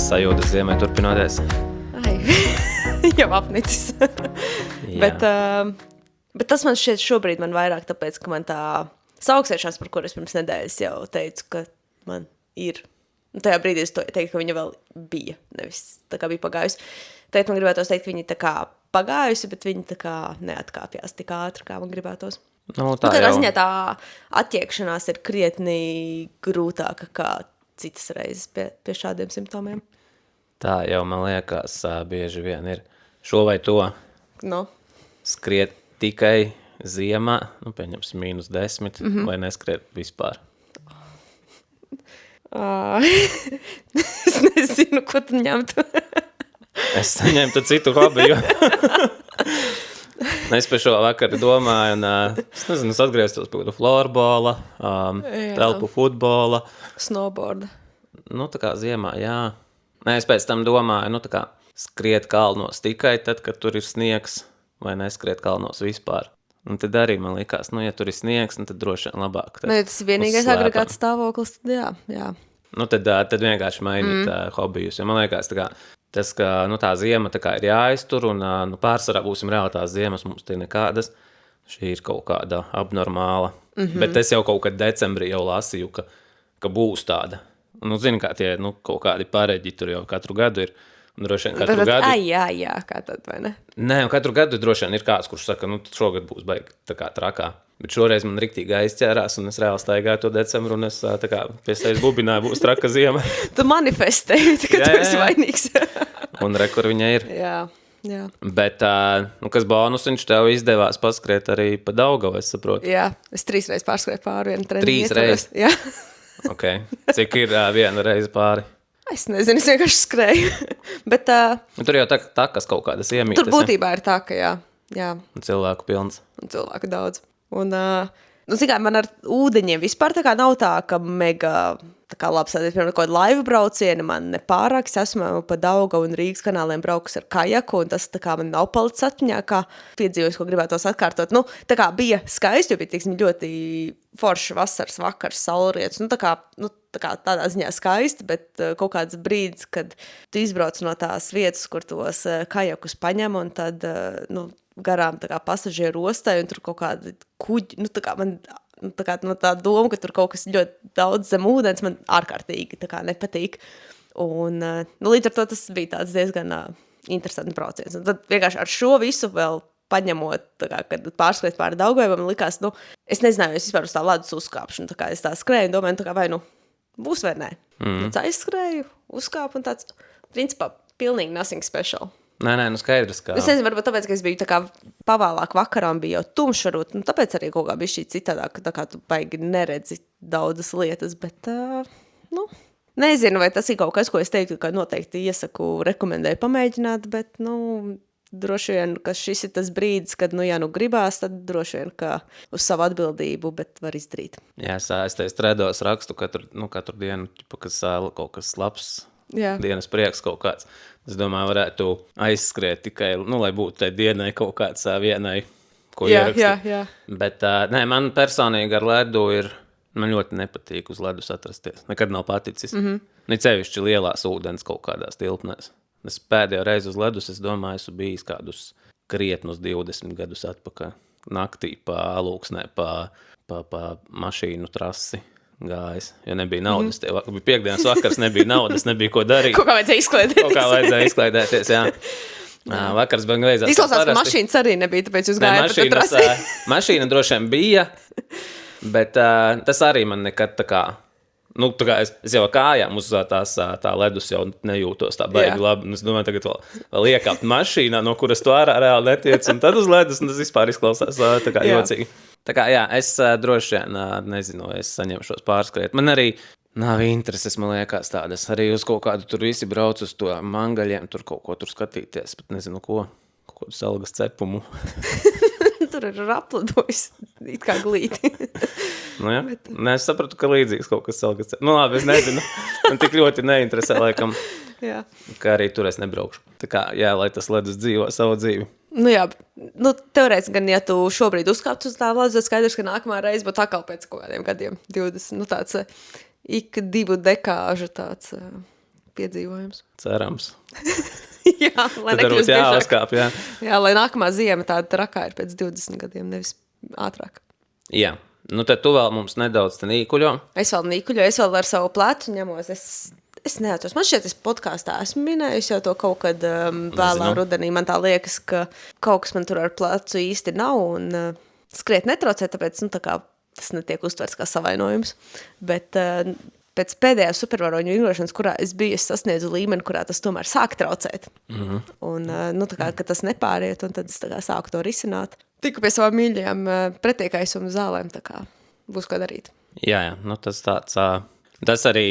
sajūtas ziemai turpinoties? Ai, jau apnicis. bet tas man šķiet šobrīd man vairāk tāpēc, ka man tā sauksēšanās, par kuru es pirms nedēļas jau teicu, ka man ir. Un tajā brīdī es teiktu, ka viņa vēl bija, nevis tā kā bija pagājusi. Tagad man gribētos teikt, ka viņa tā kā pagājusi, bet viņa tā kā neatkāpjās tik ātri, kā man gribētos. Nu, tā Katrā jau. ziņā tā attiekšanās ir krietni grūtāka kā citas reizes pie šādiem simptomiem. Tā jau, man liekas, bieži vien ir šo vai to Nu, skriet tikai ziemā, nu, pieņems -10, vai neskriet vispār. es nezinu, ko tu ņemtu. Es saņemtu citu hobiju. Es par šo vakaru domāju, un es nezinu, es atgrieztos pie florbola, telpu futbola. Snowboarda. Nu, tā kā ziemā, jā. Nē, es pēc tam domāju, nu, tā kā skriet kalnos tikai tad, kad tur ir sniegs, vai neskriet kalnos vispār. Un tad arī man likās, nu, ja tur ir sniegs, nu, tad droši vien labāk. Nu, ja tas ir vienīgais uz slēpam. agregāts stāvoklis, tad jā. Nu, tad vienkārši mainīt hobijus, jo man liekas, tā kā, tas, ka, nu, tā ziema tā kā ir jāiztur, un, nu, pārsvarā būsim reāli tās ziemas, mums tie nekādas. Šī ir kaut kāda abnormāla. Bet es jau kaut kad decembrī jau lasīju, ka būs tāda. Nu, zinu, kā tie, nu, kaut kādi pareģi tur jau katru gadu ir. Un droši vien katru gadu. Jā, kā tad, vai ne? Nē, un katru gadu droši vien ir kāds, kurš saka, nu, šogad būs baigi tā kā trakā. Bet šoreiz man riktīgi aizķērās, un es reāli staigāju to decembru, un es tā kā pie sevis bubināju, būs traka ziema. Tu manifestēji, ka tu esi vainīgs. Un re, kur viņa ir. Jā. Bet, nu, kas bonusiņš tev izdevās paskriet arī pa Daugavu, es saprotu. Jā, es 3 reizes pārskrēju pāri vienu treniņu. 3 reizes? Jā. Ok. Cik ir viena reize pāri? Es nezinu, es vienkārši skrēju. Bet Nu, tur jau takas kaut kādas iemītas. tur būtībā ir tā, ka jā. Un cilvēku pilns. Un cilvēku daudz. Un, nu, zin kā, man ar ūdeņiem vispār tā kā nav tā, ka mega tā kā labs, piemēram, kaut kāda laivu brauciena man nepārāk, es esmu pa Daugavu un Rīgas kanāliem braukus ar kajaku, un tas tā kā man nav palicis atmiņā, kā piedzīvojums, ko gribētos atkārtot. Nu, tā kā bija skaisti, jo bija, tiksim, ļoti forši vasaras vakars, saulrietis, nu, tā kā tādā ziņā skaisti, bet kaut kāds brīdis, kad tu izbrauc no tās vietas, kur tos kajakus paņem, un tad, nu, garām tā kā pasažieru ostai, un tur kaut kādi kuģi, nu, tā kā man... no tā doma, ka tur kaut kas ļoti daudz zem ūdens, man ārkārtīgi tā kā nepatīk. Un, nu, līdz ar to tas bija tāds diezgan interesants brauciens. Un tad vienkārši ar šo visu vēl paņemot, tā kā, kad pārskriet pāri Daugavai, man likās, nu, es nezināju, es vispār uz tā ledus uzkāpšu. Tā kā es tā skrēju un domāju, tā kā vai, nu, būs vai nē. Tad aizskrēju, uzkāpu un tāds, principā, pilnīgi nothing special. Nē, nu skaidrs, kā. Es nezinu, varbūt tāpēc, ka es biju tā kā pavēlāk vakarā un bija jau tumšs, varbūt, nu, tāpēc arī kaut kā bija šī citādāk, tā kā tu baigi neredzi daudzas lietas, bet, nu, nezinu, vai tas ir kaut kas, ko es teiktu, ka noteikti iesaku, rekomendēju pamēģināt, bet, nu, droši vien, ka šis ir tas brīdis, kad, nu, ja nu gribās, tad droši vien, ka uz savu atbildību, bet var izdarīt. Jā, es te strēdos rakstu katru dienu, kas kaut kas labs, dienas prieks kaut kāds. Es domāju, varētu aizskriet tikai, nu, lai būtu tai dienai kaut kāds vienai, ko ierakstīt. Jā. Bet, nē, man personīgi ar ledu man ļoti nepatīk uz ledus atrasties. Nekad nav paticis. Ne cevišķi lielās ūdens kaut kādās tilpnēs. Es pēdējo reizi uz ledus, es domāju, esmu bijis kādus krietnus 20 gadus atpakaļ. Naktī pa alūksnē, pa mašīnu trasi. Gājis, jo nebija naudas. Bija piekdienas vakars, nebija naudas, nebija ko darīt. Kaut kā vajadzēja izklaidēties. Jā. Vakars bija gleizās. Izklausās, ka mašīnas arī nebija, tāpēc jūs gājāt pa trasi. Mašīna droši vien bija, bet tas arī man nekad tā kā, nu, tā kā es jau kājām uz tā ledus jau nejūtos tā baigi labi. Es domāju, tagad vēl iekāpt mašīnā, no kuras tu ārā reāli netiec, un tad uz ledus, un tas vispār izklausās tā kā jocīgi. Tā kā, jā, es droši vien, nezinu, es saņemšos pārskriet. Man arī nav intereses, man liekas tādas. Arī uz kaut kādu tur visi brauc uz to mangaļiem, tur kaut ko tur skatīties, bet nezinu ko, kaut kādu salgas cepumu. Tur ir aplidojis, it kā glīti. Nu jā, es sapratu, ka līdzīgs kaut kas salgas cepumu. Nu labi, es nezinu, man tik ļoti neinteresē, laikam, ka arī tur es nebraukšu. Tā kā, jā, lai tas ledus dzīvo savu dzīvi. Nu jā, nu teorētiski gan, ja tu šobrīd uzkāptu uz tā ledus, tad skaidrs, ka nākamā reize būtu atkal pēc kaut kādiem gadiem 20, nu tāds ik 2 dekāžu tāds piedzīvojums. Cerams. Jā, lai Tad varbūt jāuzkāp, jā. Jā, lai nākamā ziema tāda trakā ir pēc 20 gadiem, nevis ātrāk. Jā. Nu, tad tu vēl mums nedaudz te nīkuļo. Es vēl nīkuļoju, es vēl ar savu plecu ņemos. Es neatceros. Man šķiet, es podkāstā esmu minējis jau to kaut kad vēlā rudenī. Man tā liekas, ka kaut kas man tur ar plecu īsti nav un skriet netraucē, tāpēc tā kā, tas netiek uztverts kā savainojums. Bet pēc pēdējās supervaroņu vingrošanas, kurā es biju, es sasniedzu līmeni, kurā tas tomēr sāk traucēt. Un tā kā, ka tas nepāriet, un tad es tā kā sāku to risināt. Tiku pie savām mīļajām pretiekaisuma zālēm, tā kā būs ko darīt. Jā, nu tas tāds, tas arī...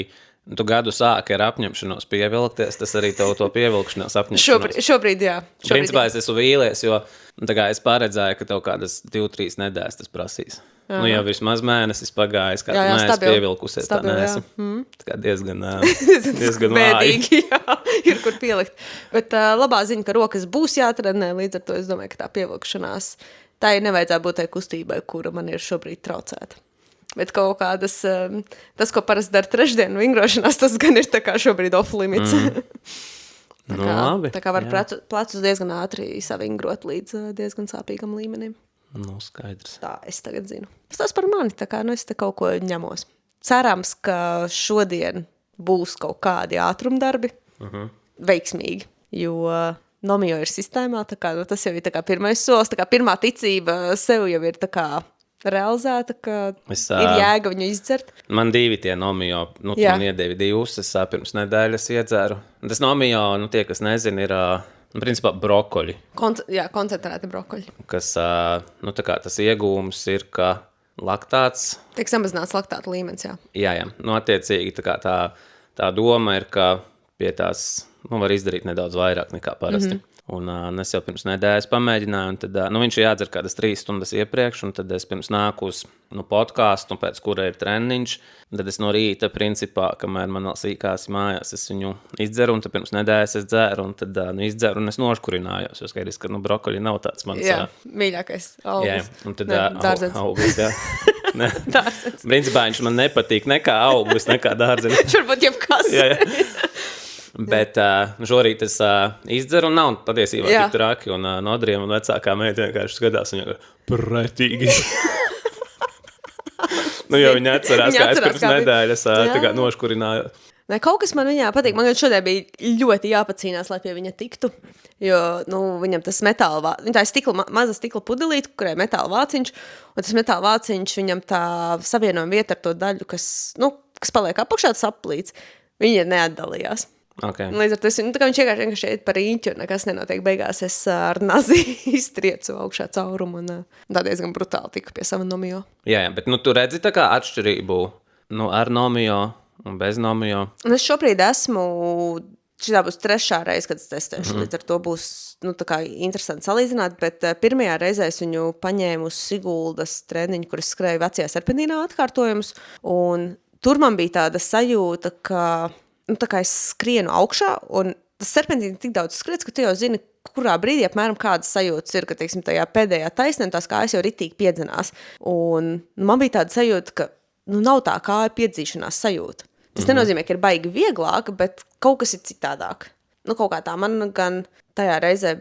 Tu gadu sāki ar apņemšanos pievilkties, tas arī tev to pievilkšanās apņemšanos. Šobrīd, jā. Principā es esmu vīlies, jo tā kā es paredzēju, ka tev kādas 2-3 nedēļas tas prasīs. Nu jau vismaz mēnesis pagājis, kā tu neesi pievilkusies, tā neesi. Tā kā diezgan bēdīgi, jā, ir kur pielikt. Bet labā ziņa, ka rokas būs jātrenē, līdz ar to es domāju, ka tā pievilkšanās, tā ir nevajadzētu būt tai kustībai, kura man ir šobrīd traucēta. Bet kaut kādas, tas, ko parasti dara trešdienu vingrošanās, tas gan ir tā kā šobrīd off limits. Tā kā var plecus diezgan ātri savingrot līdz diezgan sāpīgam līmenim. Nu, skaidrs. Tā, es tagad zinu. Tas par mani, tā kā es te kaut ko ņemos. Cerams, ka šodien būs kaut kādi ātrumdarbi veiksmīgi, jo Nomio ir sistēmā, tā kā tas jau ir tā kā pirmais solis, tā kā pirmā ticība sev jau ir tā kā realizēta, ka ir jēga viņu izdzert. Man 2 tie Nomio, tu man iedevi 2, es pirms nedēļas iedzeru. Tas Nomio, tie, kas nezina, ir, principā, brokoļi. Koncentrēti brokoļi. Kas, tā kā tas iegūms ir, ka laktāts... Tiek samazināts laktāta līmenis, jā. Jā, attiecīgi, tā kā tā doma ir, ka pie tās, var izdarīt nedaudz vairāk nekā parasti. Un es jau pirms nedēļas pamēģināju, un tad, viņš ir jādzer kādas 3 stundas iepriekš, un tad es pirms nāku uz podcastu, pēc kura ir treniņš, un tad es no rīta, principā, kamēr man vēl sīkās mājās, es viņu izdzeru, un tad pirms nedēļas es dzeru, un tad izdzeru, un es noškurinājos, jo skaidrs, ka brokoļi nav tāds mans... Jā, mīļākais auglis. Jā, un tad auglis, jā. Dārzens. Principā viņš man nepatīk nekā auglis, nekā dārzens. Viņš varbūt jebkas. Jā. Bet šorīt es izdzeru un nav patiesībā tik traki, un Nodriem un vecākā meita vienkārši skatās un jau pretīgi. Jo viņi atcerās, kā es pirms nedēļas tā kā noškurināju. Ne, kaut kas man viņā patīk. Man šodien bija ļoti jāpacīnās, lai pie viņa tiktu, jo viņam tas metāla, tā ir maza stikla pudelīte, kurai metāla vāciņš, un tas metāla vāciņš viņam tā savienojuma vieta ar to daļu, kas paliek apakšā, tas aplīts, viņa neatdalījās. Okay. Līdz ar to viņš vienkārši šeit par īņķi un nekas nenotiek. Beigās es ar nazi iztriecu augšā caurumu un tā diezgan brutāli tiku pie sava Nomio. Jā, bet tu redzi tā kā atšķirību ar Nomio un bez Nomio? Un es šobrīd esmu, šitā būs 3. reize, kad es testēšu, līdz ar to būs tā kā interesanti salīdzināt, bet pirmajā reizē es viņu paņēmu uz Siguldas treniņu, kur es skrēju vecajā serpentīnā atkārtojumus, un tur man bija tāda sajūta, ka tā kā es skrienu augšā, un tas serpentīni tik daudz skriets, ka tu jau zini, kurā brīdī apmēram kādas sajūtas ir, ka, teiksim, tajā pēdējā taisnē tās kājas jau ritīgi piedzenās. Un man bija tāda sajūta, ka nav tā kāja piedzīšanās sajūta. Tas nenozīmē, ka ir baigi vieglāk, bet kaut kas ir citādāk. Kaut kā tā man gan tajā reizē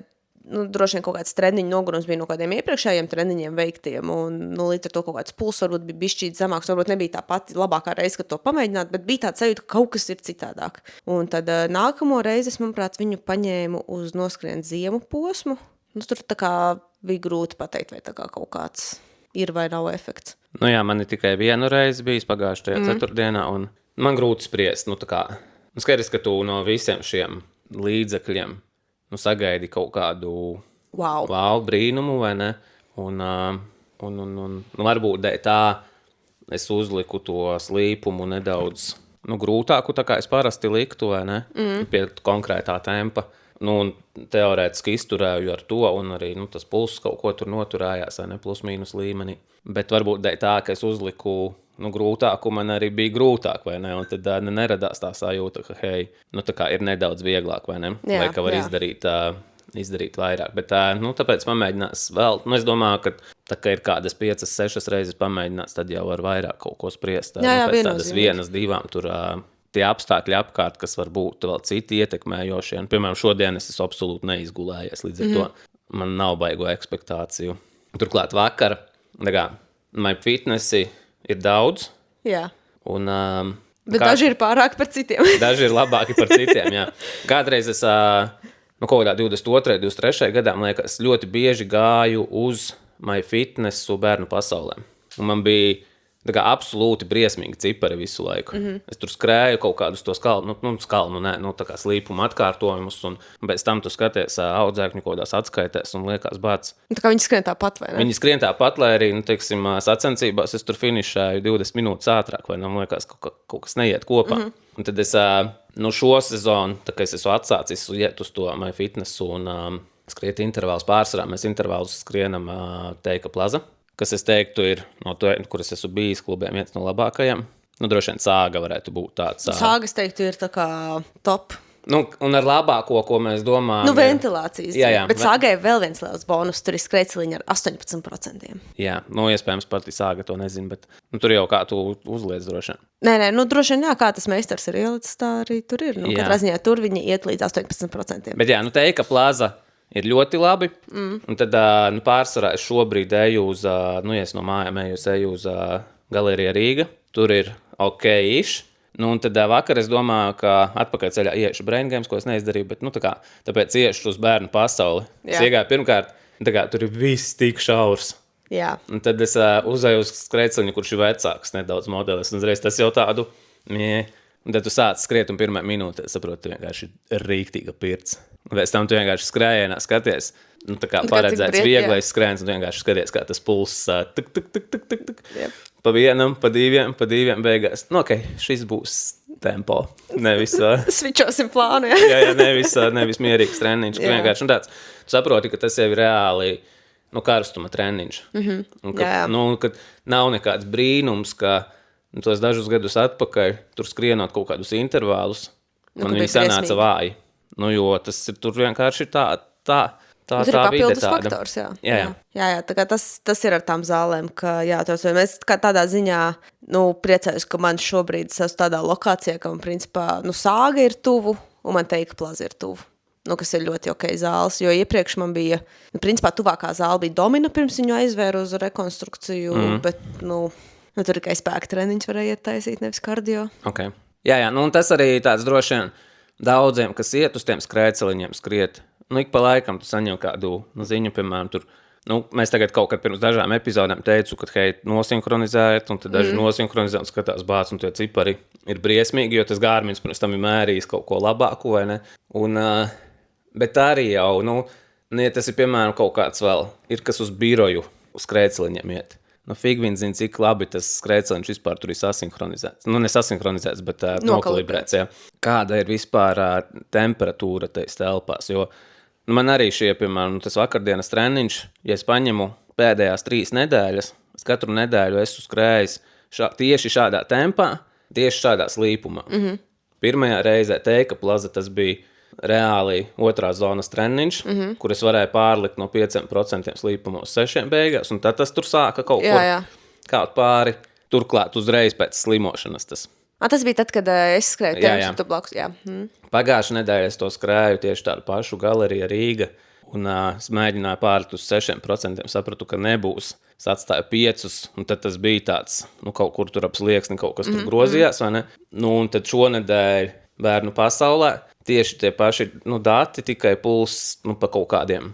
droši vien kaut kāds treniņu nogurums bija no kādiem iepriekšējiem treniņiem veiktiem, un līdz ar to kaut kāds puls varbūt bija bišķīt zemāks, varbūt nebija tā pati labākā reize, kad to pamēģināt, bet bija tāds sajūta, ka kaut kas ir citādāk. Un tad nākamo reizi es, manuprāt, viņu paņēmu uz noskrien ziemu posmu. Tur tā kā bija grūti pateikt, vai tā kā kaut kāds ir vai nav efekts. Jā, man ir tikai vienu reizi bijis pagājušajā ceturtdienā, un man grūti spriest, tā kā, skaidrs, ka tu no visiem šiem līdzekļiem sagaidi kaut kādu wow brīnumu, vai ne? Un varbūt tā es uzliku to slīpumu nedaudz grūtāku, tā kā es parasti liktu, vai ne? Pie konkrētā tempa. Un teorētiski izturēju ar to, un arī tas pulss kaut ko tur noturējās, vai ne? Plus mīnus līmenī. Bet varbūt tā, ka es uzliku grūtāku, man arī bija grūtāk, vai ne? Un tad neradās tā sajūta, ka, hei, tā kā ir nedaudz vieglāk, vai ne? Jā, vai ka var izdarīt vairāk. Bet tāpēc pamēģinās vēl. Es domāju, ka tā kā ir kādas 5-6 reizes pamēģinās, tad jau var vairāk kaut ko spriest. Jā, pēc tādas 1-2 tur tie apstākļi apkārt, kas var būt vēl citi ietekmējošie. Piemēram, šodien es esmu absolūti neizgulējies, līdz ar to man nav baigo ekspektāciju. Turklāt vakar, MyFitnessi ir daudz. Jā. Un, bet daži ir pārāki par citiem. Daži ir labāki par citiem, jā. Kādreiz es kaut kādā 22. 23. gadā, man liekas, ļoti bieži gāju uz MyFitnessu bērnu pasaulē. Un man bija absolūti briesmīgi cipari visu laiku. Es tur skrēju kaut kādus tos tā kā slīpuma atkārtojumus, un pēc tam tu skaties audzēkņu kaut kādās atskaitēs un liekas bāc. Tā kā viņi skrien tāpat, vai ne? Viņi skrien tāpat, lai arī, sacensībās es tur finišēju 20 minūtes ātrāk, vai man liekas, kaut kas neiet kopā. Un tad es šo sezonu, tā kā es esmu atsācis iet uz to MyFitnessu un skriet intervālus pārsvarā. Mēs intervālus skrienam Teika Plaza, kas, es teiktu, ir no to, kur es esmu bijis klubiem, viens no labākajiem. Droši vien Sāga varētu būt tāds. Sāgas, teiktu, ir tā kā top. Un ar labāko, ko mēs domājam. Ventilācijas. Jā. Bet Sāgai ir vēl viens liels bonus, tur ir skrejceliņa ar 18%. Jā, iespējams, pati Sāga to nezinu, bet tur jau kā tu uzliec droši vien. Nē, droši vien, jā, kā tas meistars ir ielicis, tā arī tur ir. Katrā ziņā tur viņi iet līdz 18%. Bet jā, Teika Plaza ir ļoti labi, un tad pārsvarā es šobrīd eju uz, ja es no mājām eju uz Galerija Rīga, tur ir ok-ish, un tad vakar es domāju, ka atpakaļ ceļā iešu Brain Games, ko es neizdarīju, bet tāpēc iešu uz bērnu pasauli. Es iegāju pirmkārt, tur ir viss tik šaurs. Jā. Un tad es uzēju uz skrejceliņu, kurš ir vecāks nedaudz modelis, un uzreiz tas jau tādu, un tad tu sāc skriet, un pirmā minūte, saprotu, vienkārši rīktīga pirts. Un pēc tam tu vienkārši skrējienā skaties, tā kā paredzēts vieglais skrējiens, un tu vienkārši skaties, kā tas pulss tik. Yep. Pa vienam, pa diviem beigās. Šis būs tempo, nevis... Svičosim plānu, jā. jā, nevis mierīgs treniņš, ka vienkārši tāds. Tu saproti, ka tas jau ir reāli, karstuma treniņš. Un kad nav nekāds brīnums, ka tos dažus gadus atpakaļ, tur skrienot kaut kādus intervālus, un viņi sanāca vāji. Jo tas ir tur vienkārši tā Tas ir papildus faktors, jā. Jā. Tā kā tas ir ar tām zālēm, ka mēs kā tādā ziņā, priecājos, ka man šobrīd es esmu tādā lokācijā, ka man principā, Sāga ir tuvu, un man Teika Plaza ir tuvu. Kas ir ļoti ok zāles, jo iepriekš man bija, principā tuvākā zāle bija Domina, pirms viņu aizvēru uz rekonstrukciju, bet, tur tikai spēka treniņš varēja iet taisīt, nevis kardio. Okay. Jā, un tas arī tāds droši vien daudziem, kas iet uz tiem skrējceliņiem skriet, ik pa laikam tu saņem kādu ziņu, piemēram, tur, mēs tagad kaut kad pirms dažām epizodēm teicu, ka, nosinhronizēt, un tad daži nosinhronizēt un skatās bāc, un tie cipari ir briesmīgi, jo tas Garmins pirms tam ir mērījis kaut ko labāku, vai ne? Bet arī jau, ja tas ir, piemēram, kaut kāds vēl, ir kas uz biroju uz skrējceliņiem iet. Fig viņi zina, cik labi tas skrējceliņš vispār tur ir sasinhronizēts. Nesasinhronizēts, bet nokalibrēts, jā. Kāda ir vispār temperatūra tais telpās, jo man arī šie, piemēram, tas vakardienas treniņš, ja es paņemu pēdējās 3 nedēļas, es katru nedēļu esmu skrējis tieši šādā tempā, tieši šādā slīpumā. Pirmajā reizē Teika Plaza tas bija reāli otrā zonas treniņš, kur es varēju pārlikt no 5% slīpuma uz 6 beigās, un tad tas tur sāka kaut kaut pāri, turklāt uzreiz pēc slimošanas tas. Tas bija tad, kad es skrēju tiem, tu blakus, jā. Pagājušā nedēļa es to skrēju tieši tādu pašu Galerija Rīga, un es mēģināju pārlikt uz 6%, sapratu, ka nebūs. Es atstāju 5, un tad tas bija tāds, kaut kur tur ap slieksni kaut kas tur grozījās, vai ne? Un tad šonedēļ bērnu pasaulē tieši tie paši dati, tikai pulss pa kaut kādiem,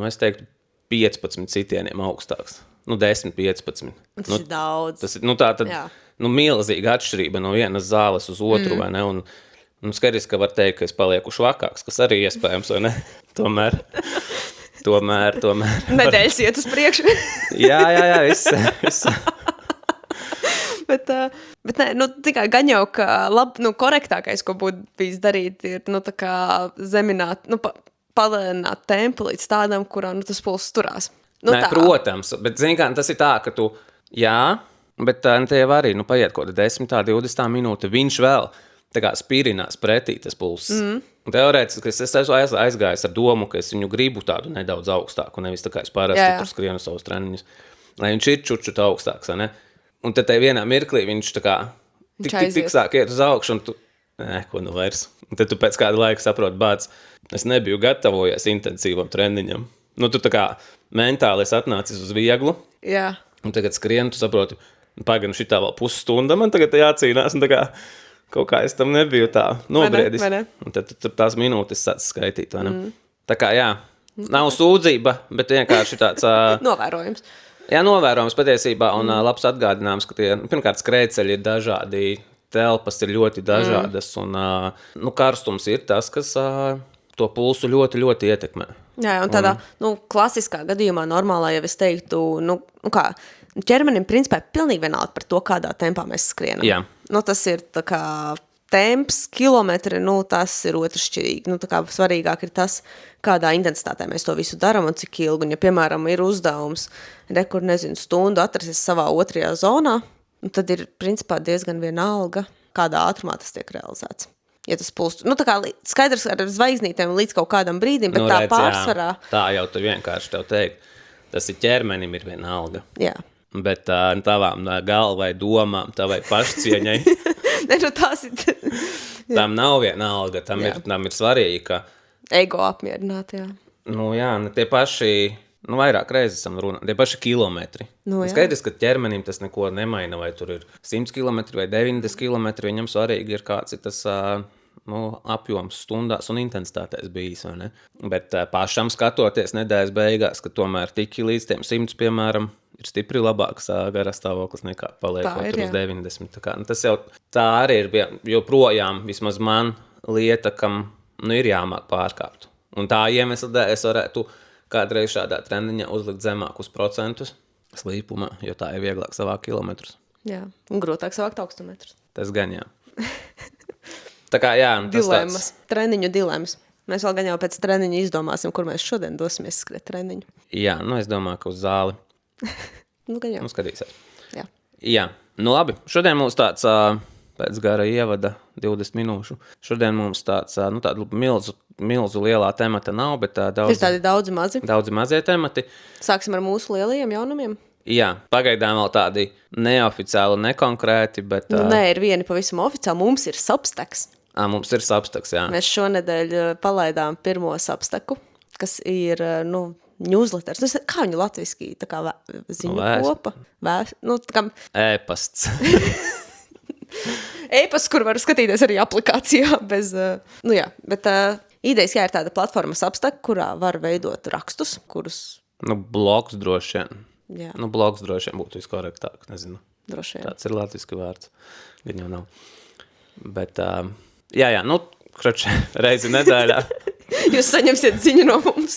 es teiktu, 15 citieniem augstāks. 10, 15. Tas ir daudz. Tas ir, tā tad, milzīga atšķirība no vienas zāles uz otru, vai ne? Un skaidrs, ka var teikt, ka es palieku švakāks, kas arī iespējams, vai ne? Tomēr. Nedēļas iet uz priekšu. jā, viss. Bet nē, tikai gan jau, ka korektākais, ko būtu bijis darīt, ir, tā kā zemināt, palēnināt tempu līdz tādam, kurā, tas pulss turās. Nē, protams, bet, zini kā, tas ir tā, ka tu, bet te jau arī, paiet kaut 10, 20 minūte, viņš vēl tā kā spirinās pretī tas pulss. Un teorētiski es esmu aizgājis ar domu, ka es viņu gribu tādu nedaudz augstāku, nevis tā kā es parasti tur skrienu savus treniņus, lai viņš ir čučut augstāks, vai ne? Un tad vienā mirklī viņš tā kā tik sāk iet uz augšu, un tu Nē, ko nu vairs. Un tad tu pēc kāda laika saproti, bāc, es nebiju gatavojies intensīvam treniņam. Nu, tu tā kā mentāli esi atnācis uz vieglu, Jā. un tagad skrien, tu saproti, pagaidām šitā vēl pusstunda man tagad jācīnās, un tā kā kaut kā es tam nebiju tā nobriedis. Vai ne? Un tad tās minūtes sāc skaitīt, vai ne? Tā kā, jā, nav sūdzība, bet vienkārši tāds... Novērojums. Jā, novērojams patiesībā, un labs atgādinājums, ka tie, pirmkārt, skrējceļi ir dažādi, telpas ir ļoti dažādas, un karstums ir tas, kas to pulsu ļoti, ļoti ietekmē. Jā, un tādā klasiskā gadījumā normālā, ja es teiktu, kā, ķermenim principā ir pilnīgi vienalga par to, kādā tempā mēs skrienam. Jā. Tas ir tā kā temps, kilometri, tas ir otršķirīgi. Tā kā svarīgāk ir tas, kādā intensitātē mēs to visu darām un cik ilgi. Un, ja, piemēram, ir uzdevums, stundu atrasties savā otrajā zonā, tad ir, principā, diezgan vienalga, kādā ātrumā tas tiek realizēts. Ja tas pulst, tā kā skaidrs ar zvaigznītēm līdz kaut kādam brīdim, bet tā pārsvarā... Jā, tā jau tu vienkārši tev teikt. Tas ir ķermenim ir vienalga. Jā. Bet tavām galvai, domām, tavai pašcieņai... tās ir... Tam nav vienalga, tam ir svarīgi, ka... Ego apmierināt, jā. Jā, tie paši... vairāk reizes esam runā, tie paši kilometri. Skaidrs, ka ķermenim tas neko nemaina, vai tur ir 100 km vai 90 km, viņam svarīgi ir kāds ir tas apjoms stundās un intensitātēs bijis, vai ne? Bet pašam skatoties nedēļas beigās, ka tomēr tiki līdz tiem 100, piemēram, ir stipri labāks garastāvoklis nekā paliekot tur uz 90. Tā kā, tas jau tā arī ir joprojām vismaz man lieta, kam ir jāmāk pārkāpt. Un tā iemesla dēļ es varētu kādreiz šādā treniņā uzlikt zemākus procentus slīpumā, jo tā ir vieglāk savākt kilometrus. Jā, un grūtāk savākt augstometrus. Tas gan, jā. Tā kā, jā. Dilemmas, treniņu dilemmas. Mēs vēl gan jau pēc treniņa izdomāsim, kur mēs šodien dosimies skriet treniņu. Jā, es domāju, ka uz zāli. Gan jau. Skatīsies. Jā. Labi. Šodien mums tāds, pēc gara ievada 20 minūšu, šodien mums tāds, tādu milzu lielā temata nav, bet daudzi mazi. Daudzi mazie temati. Sāksim ar mūsu lielajiem jaunumiem. Jā, pagaidām vēl tādi neoficiāli, nekonkrēti, bet... Nē, ir vieni pavisam oficiāli. Mums ir Substacks. Mums ir Substacks, jā. Mēs šonedēļ palaidām pirmo Substacku, kas ir, newsletters. Kā viņu latviski, tā kā ziņu kopa? E-pasts. E-pasts, kur var skatīties arī aplikācijā bez... bet idejas, ir tāda platforma Substack, kurā var veidot rakstus, kurus... Blogs droši vien. Jā. Blogs droši vien būtu viskorektāk, nezinu. Droši vien. Tāds ir latviski vārds. Gan jau nav. Bet, jā, reizi nedēļā. Jūs saņemsiet ziņu no mums.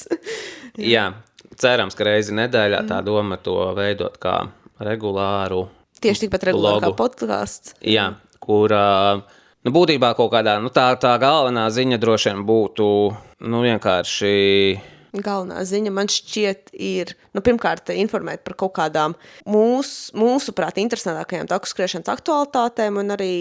Jā, cerams, ka reizi nedēļā tā doma to veidot kā regulāru Tieši tikpat regulāri kā podcasts. Jā, kur būtībā kaut kādā, tā galvenā ziņa droši vien būtu, vienkārši... Galvenā ziņa man šķiet ir, pirmkārt, informēt par kaut kādām mūsuprāt interesantākajām taku skriešanas aktualitātēm un arī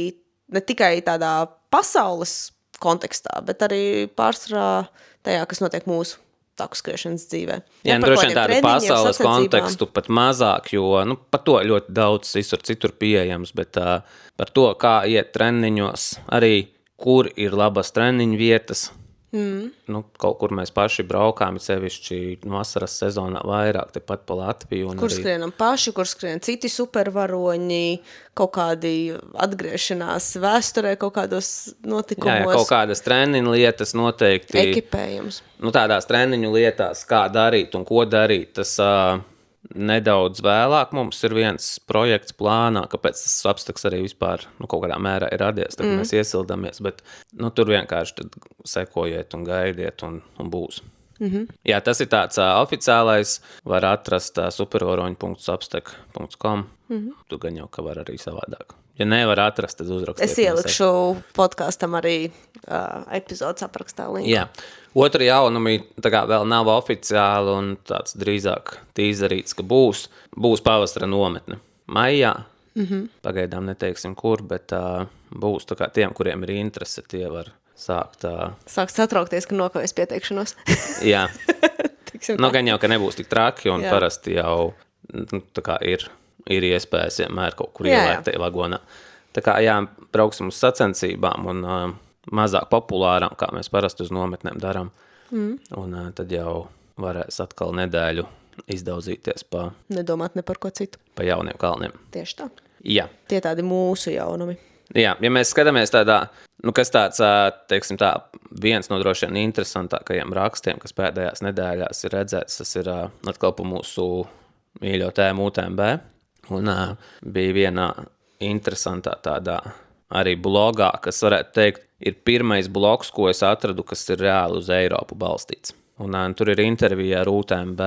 ne tikai tādā pasaules kontekstā, bet arī pārsvarā tajā, kas notiek mūsu taku skriešanas dzīvē. Jā, droši vien tādu pasaules kontekstu pat mazāk, jo par to ļoti daudz citur pieejams, bet par to, kā iet treniņos, arī kur ir labas treniņu vietas. Kaut kur mēs paši braukām, sevišķi vasaras sezonā vairāk, tepat pa Latviju. Kur skrienam paši, kur skrien citi supervaroņi, kaut kādi atgriešanās vēsturē, kaut kādos notikumos. Jā, kaut kādas treniņu lietas noteikti. Ekipējums. Tādās treniņu lietās, kā darīt un ko darīt, tas nedaudz vēlāk mums ir viens projekts plānā, kāpēc tas Substacks arī vispār kaut kādā mērā ir radies, tad mēs iesildamies, bet tur vienkārši tad sekojiet un gaidiet un būs. Jā, tas ir tāds oficiālais, var atrast supervaroņi.substack.com. Tu gan jau, ka var arī savādāk. Ja nevar atrast, tad uzrakstiet. Es ielikšu podkastam arī epizodes aprakstā linku. Jā. Otru jaunumi tā kā vēl nav oficiāli un tāds drīzāk tīzerīts, ka būs pavasara nometne. Maijā, pagaidām neteiksim kur, bet būs tā kā tiem, kuriem ir interese, tie var sākt satraukties, ka nokavēs pieteikšanos. Jā. Gan jau, ka nebūs tik traki un parasti jau tā kā ir iespējas vienmēr kaut kur ielēkt tajā vagonā. tā kā, jā, brauksim uz sacensībām un mazāk populārām, kā mēs parasti uz nometnēm darām. Un tad jau varēs atkal nedēļu izdauzīties Nedomāt ne par ko citu. pa jauniem kalniem. Tieši tā. Jā. Tie tādi mūsu jaunumi. Jā, ja mēs skatāmies tādā, kas tāds, teiksim tā, viens no droši vien interesantākajiem rakstiem, kas pēdējās nedēļās ir redzēts, tas ir atkal pa mūsu mīļo tēmu UTMB. Un bija vienā interesantā tādā arī blogā, kas varētu teikt, ir pirmais blogs, ko es atradu, kas ir reāli uz Eiropu balstīts. Un tur ir intervija ar UTMB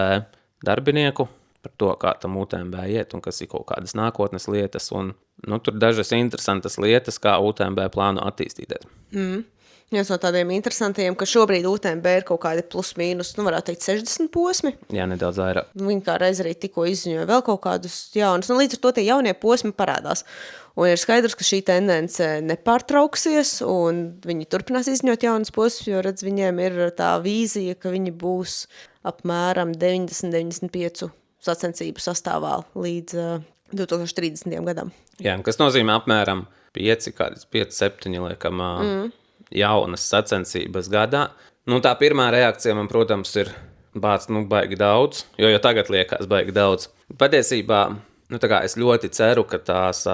darbinieku par to, kā tam UTMB iet un kas ir kaut kādas nākotnes lietas. Un, tur dažas interesantas lietas, kā UTMB plāno attīstīties. Viens no tādiem interesantiem, ka šobrīd UTMB ir kaut kādi plus mīnus, varētu teikt 60 posmi. Jā, nedaudz vairāk. Viņi kā reiz arī tikko izziņoja vēl kaut kādus jaunus. Līdz ar to tie jaunie posmi parādās. Un ir skaidrs, ka šī tendence nepārtrauksies, un viņi turpinās izziņot jaunas posmus, jo redz, viņiem ir tā vīzija, ka viņi būs apmēram 90-95 sacensību sastāvā līdz 2030. gadam. Jā, kas nozīmē apmēram 5-7 liekam jaunas sacensības gadā. Tā pirmā reakcija man, protams, ir baigi daudz, jo tagad liekas baigi daudz. Patiesībā, es ļoti ceru, ka tās